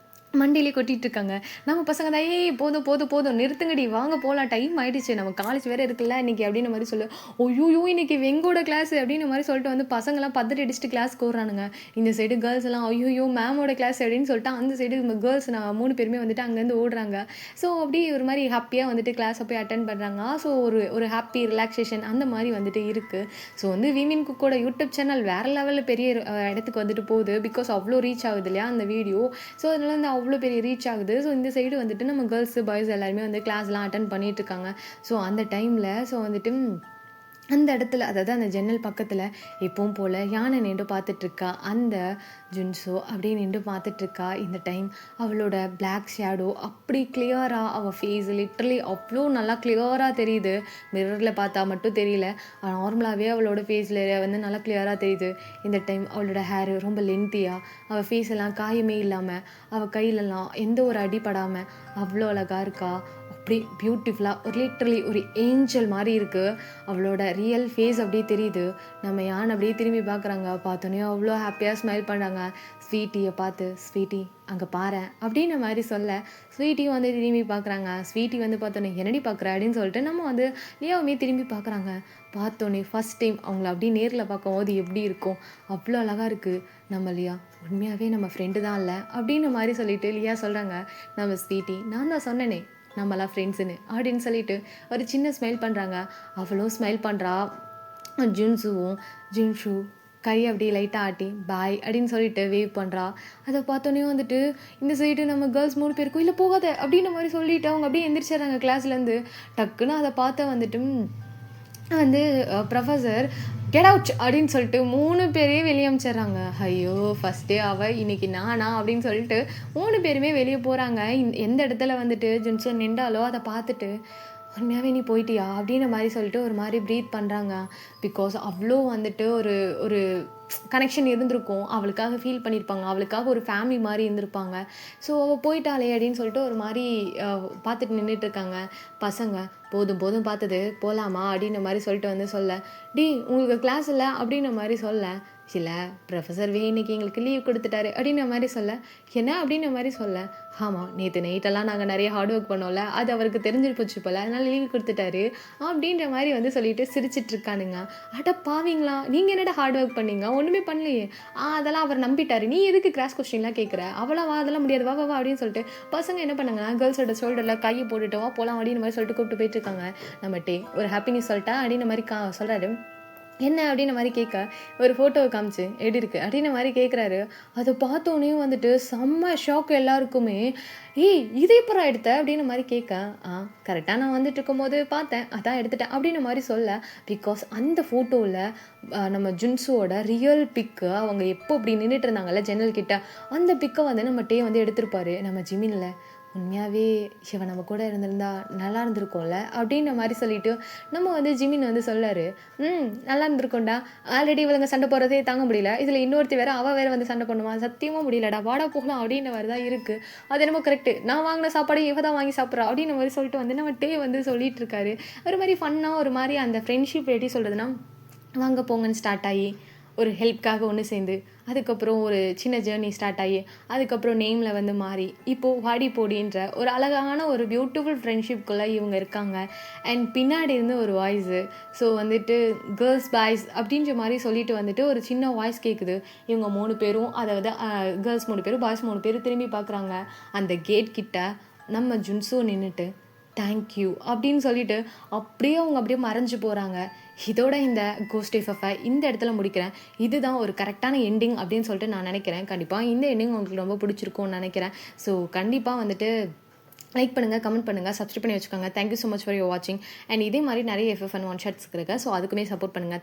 மண்டியிலே கொட்டிகிட்டு இருக்காங்க. நம்ம பசங்க தான் ஏய் போதும் போதும் போதும் நிறுத்துங்கடி, வாங்க போகலாம், டைம் ஆகிடுச்சு, நம்ம காலேஜ் வேறு இருக்குல்ல இன்றைக்கி அப்படின்ற மாதிரி சொல்லு. ஐயோ இன்றைக்கி வெங்கோட கிளாஸ் அப்படின்ற மாதிரி சொல்லிட்டு வந்து பசங்களாம் பதறி அடிச்சுட்டு கிளாஸ்க்கு ஓடுறானுங்க. இந்த சைடு கேர்ள்ஸ் எல்லாம் ஐயோ மேமோட கிளாஸ் அப்படின்னு சொல்லிட்டு அந்த சைடு கேர்ள்ஸ் 3 பேருமே வந்துட்டு அங்கேருந்து ஓடுறாங்க. ஸோ அப்படி ஒரு மாதிரி ஹாப்பியாக வந்துட்டு கிளாஸை போய் அட்டென்ட் பண்ணுறாங்க. ஸோ ஒரு ஹாப்பி ரிலாக்ஸேஷன் அந்த மாதிரி வந்துட்டு இருக்குது. ஸோ வந்து விமின் குக்கோட யூடியூப் சேனல் வேறு லெவலில் பெரிய இடத்துக்கு வந்துட்டு போகுது. பிகாஸ் அவ்வளோ ரீச் ஆகுது இல்லையா அந்த வீடியோ. ஸோ அதனால வந்து அவ்வளோ பெரிய ரீச் ஆகுது. ஸோ இந்த சைடு வந்துட்டு நம்ம கேர்ள்ஸு பாய்ஸ் எல்லாருமே வந்து கிளாஸ்லாம் அட்டன் பண்ணிட்டு இருக்காங்க. ஸோ அந்த டைமில் ஸோ வந்துட்டு அந்த இடத்துல அதாவது அந்த ஜன்னல் பக்கத்தில் எப்பவும் போல் யானை நின்று பார்த்துட்ருக்கா அந்த ஜுன்சோ அப்படியே நின்று பார்த்துட்ருக்கா. இந்த டைம் அவளோட பிளாக் ஷேடோ அப்படி கிளியராக அவள் ஃபேஸ் லிட்ரலி அவ்வளோ நல்லா கிளியராக தெரியுது. மிரரில் பார்த்தா மட்டும் தெரியல, நார்மலாகவே அவளோட ஃபேஸில் வந்து நல்லா கிளியராக தெரியுது. இந்த டைம் அவளோட ஹேரு ரொம்ப லென்த்தியாக, அவள் ஃபேஸ் எல்லாம் காயமே இல்லாமல், அவள் கையிலலாம் எந்த ஒரு அடிப்படாமல் அவ்வளோ அழகாக இருக்கா. அப்படி பியூட்டிஃபுல்லாக ஒரு லிட்ரலி ஒரு ஏஞ்சல் மாதிரி இருக்குது. அவளோட ரியல் ஃபேஸ் அப்படியே தெரியுது. நம்ம யான் அப்படியே திரும்பி பார்க்குறாங்க. பார்த்தோன்னே அவ்வளோ ஹாப்பியாக ஸ்மைல் பண்ணுறாங்க. ஸ்வீட்டியை பார்த்து ஸ்வீட்டி அங்கே பாரு அப்படின்ற மாதிரி சொல்ல ஸ்வீட்டியும் வந்து திரும்பி பார்க்குறாங்க. ஸ்வீட்டி வந்து பார்த்தோன்னே என்னடி பார்க்குற அப்படின்னு சொல்லிட்டு நம்ம வந்து லியாவுமே திரும்பி பார்க்குறாங்க. பார்த்தோன்னே ஃபஸ்ட் டைம் அவங்கள அப்படியே நேரில் பார்க்கும்போது எப்படி இருக்கும், அவ்வளோ அழகாக இருக்குது. நம்ம லியா உண்மையாகவே நம்ம ஃப்ரெண்டு தான் இல்லை அப்படின்ற மாதிரி சொல்லிட்டு லியா சொல்கிறாங்க. நம்ம ஸ்வீட்டி நான் தான் சொன்னேனே நம்மளாம் ஃப்ரெண்ட்ஸுன்னு அப்படின்னு சொல்லிட்டு ஒரு சின்ன ஸ்மைல் பண்ணுறாங்க. அவளும் ஸ்மைல் பண்ணுறா. ஜுன்ஷு கை அப்படியே லைட்டாக ஆட்டி பாய் அப்படின்னு சொல்லிட்டு வேவ் பண்ணுறா. அதை பார்த்தோன்னே வந்துட்டு இந்த சைடு நம்ம கேர்ள்ஸ் 3 பேருக்கும் இல்லை போகாத அப்படின்ற மாதிரி சொல்லிவிட்டு அவங்க அப்படியே எந்திரிச்சிடுறாங்க கிளாஸ்லேருந்து. டக்குன்னு அதை பார்த்து வந்துட்டு வந்து ப்ரொஃபஸர் கெட் அவுட் அப்படின்னு சொல்லிட்டு 3 பேரையும் வெளியே அமிச்சிட்றாங்க. ஐயோ ஃபஸ்ட்டே அவள் இன்னைக்கு நானா அப்படின்னு சொல்லிட்டு 3 பேருமே வெளியே போகிறாங்க. எந்த இடத்துல வந்துட்டு ஜுன்சோ நின்றாலோ அதை பார்த்துட்டு உண்மையாகவே நீ போயிட்டியா அப்படின்ற மாதிரி சொல்லிட்டு ஒரு மாதிரி ப்ரீத் பண்ணுறாங்க. பிகாஸ் அவ்வளோ வந்துட்டு ஒரு கனெக்ஷன் இருந்திருக்கும், அவளுக்காக ஃபீல் பண்ணியிருப்பாங்க, அவளுக்காக ஒரு ஃபேமிலி மாதிரி இருந்திருப்பாங்க. ஸோ அவள் போயிட்டாளே அப்படின்னு சொல்லிட்டு ஒரு மாதிரி பார்த்துட்டு நின்றுட்டுருக்காங்க பசங்க. போதும் போதும் பார்த்தது போகலாமா அப்படின்ற மாதிரி சொல்லிட்டு வந்து சொல்ல, டி உங்களுக்கு கிளாஸ் இல்லை அப்படின்ற மாதிரி சொல்ல, இல்லை ப்ரொஃபஸர் இன்னைக்கு எங்களுக்கு லீவ் கொடுத்துட்டாரு அப்படின்ற மாதிரி சொல்ல, என்ன அப்படின்ற மாதிரி சொல்ல, ஆமாம் நேற்று நைட்டெல்லாம் நாங்கள் நிறைய ஹார்ட் ஒர்க் பண்ணோம்ல அது அவருக்கு தெரிஞ்சிட்டு போச்சு போல் அதனால் லீவ் கொடுத்துட்டாரு அப்படின்ற மாதிரி வந்து சொல்லிட்டு சிரிச்சிட்ருக்கானுங்க. அட பாவீங்களா நீங்கள் என்னடா ஹார்ட் ஒர்க் பண்ணீங்க, ஒன்றுமே பண்ணலையே. அதெல்லாம் அவர் நம்பிட்டார், நீ எதுக்கு கிராஸ் கொஸ்டின்லாம் கேட்குற, அவ்வளோவா அதெல்லாம் முடியாது வா வா வா அப்படின்னு சொல்லிட்டு பசங்க என்ன பண்ணாங்கன்னா கேர்ள்ஸோட ஷோல்டரில் கையை போட்டுட்டு வா போகலாம் அப்படின்னு மாதிரி சொல்லிட்டு கூப்பிட்டு போயிட்டுருக்காங்க. நம்மகிட்டே ஒரு ஹாப்பி நியூஸ் சொல்லிட்டா அப்படின்னு மாதிரி சொல்கிறாரு. என்ன அப்படின்ன மாதிரி கேட்க, ஒரு ஃபோட்டோவ காமிச்சு, "எப்படி இருக்கு?" அப்படின்ன மாரி கேட்குறாரு. அத பார்த்தோனயும் வந்துட்டு செம்ம ஷாக் எல்லாருக்குமே. "ஏய்! இது எப்புட்றா எடுத்த?" அப்படின்ன மாரி கேட்க, கரெக்ட்டா நான் வந்துட்டுருக்கும்போது பார்த்தேன். அதான் எடுத்துட்டேன்." அப்படின்ன மாரி சொல்ல, பிகாஸ் அந்த ஃபோட்டோல நம்ம ஜுன்சூவோட ரியல் பிக்கு அவங்க எப்போ இப்படி நின்னுட்டு இருந்தாங்கல்ல ஜன்னல் கிட்ட, அந்த பிக்க வந்து நம்ம டே வந்து எடுத்திருப்பாரு. நம்ம ஜிமின்ல. உண்மையாவே இவ நம்ம கூட இருந்திருந்தா நல்லா இருந்திருக்கும்ல, அப்படின்ற மாரி சொல்லிட்டு, நம்ம வந்து ஜிமின் வந்து சொல்லாரு. நல்லா இருந்திருக்கும்டா. ஆல்ரெடி இவளுங்க சண்டை போடுறதே தாங்க முடியல. இதில இன்னொருத்தி வேற, அவ வேற வந்து சண்டை பண்ணுமா? சத்தியமா முடியலடா. வாடா போகலாம் அப்படின்ற மாரி தான் இருக்கு. அது என்னமோ கரெக்ட்டு. நான் வாங்கின சாப்பாட இவ தான் வாங்கி சாப்பிடுறா அப்படின்ற மாரி சொல்லிட்டு வந்து நம்ம டே வந்து சொல்லிட்டு இருக்காரு. ஒரு மாரி ஃபன்னா ஒரு மாரி அந்த ஃப்ரெண்ட்ஷிப் எப்படி சொல்றதுன்னா, வாங்க போங்கன்னு ஸ்டார்ட் ஆயி, ஒரு ஹெல்ப்க்காக ஒண்ணு சேர்ந்து, அதுக்கப்புறம் ஒரு சின்ன ஜர்னி ஸ்டார்ட் ஆயி, அதுக்கப்புறம் நேம்ல வந்து மாறி, இப்போ வாடி போடின்ற ஒரு அழகான ஒரு பியூட்டிஃபுல் ஃப்ரெண்ட்ஷிப்குள்ள இவங்க இருக்காங்க. அண்ட் பின்னாடி இருந்து ஒரு வாய்ஸு. ஸோ வந்துட்டு கேர்ள்ஸ், பாய்ஸ் அப்படின்ற மாரி சொல்லிட்டு வந்துட்டு ஒரு சின்ன வாய்ஸ் கேட்குது. இவங்க 3 பேரும் அதாவது கேர்ள்ஸ் 3 பேரும், பாய்ஸ் 3 பேரும் திரும்பி பார்க்குறாங்க. அந்த கேட் கிட்ட நம்ம ஜுன்சூ நின்னுட்டு, "தேங்க் யூ" அப்படின்னு சொல்லிட்டு அப்படியே அவங்க அப்படியே மறைஞ்சு போறாங்க. இதோட இந்த கோஸ்ட் எஃப்எஃப்ஐ இந்த இடத்துல முடிக்கிறேன். இதுதான் ஒரு கரெக்டான எண்டிங் அப்படின்னு சொல்லிட்டு நான் நினைக்கிறேன். கண்டிப்பா இந்த எண்டிங் உங்களுக்கு ரொம்ப பிடிச்சிருக்கும்னு நினைக்கிறேன். ஸோ கண்டிப்பா வந்துட்டு லைக் பண்ணுங்க, கமெண்ட் பண்ணுங்க, சப்ஸ்கிரைப் பண்ணி வச்சுக்கோங்க. Thank you so much for your வாட்சிங். அண்ட் இதே மாரி நிறைய எஃப்எஃப் அண்ட் ஒன் ஷாட்ஸ் இருக்கு. ஸோ அதுக்குமே சப்போர்ட் பண்ணுங்க.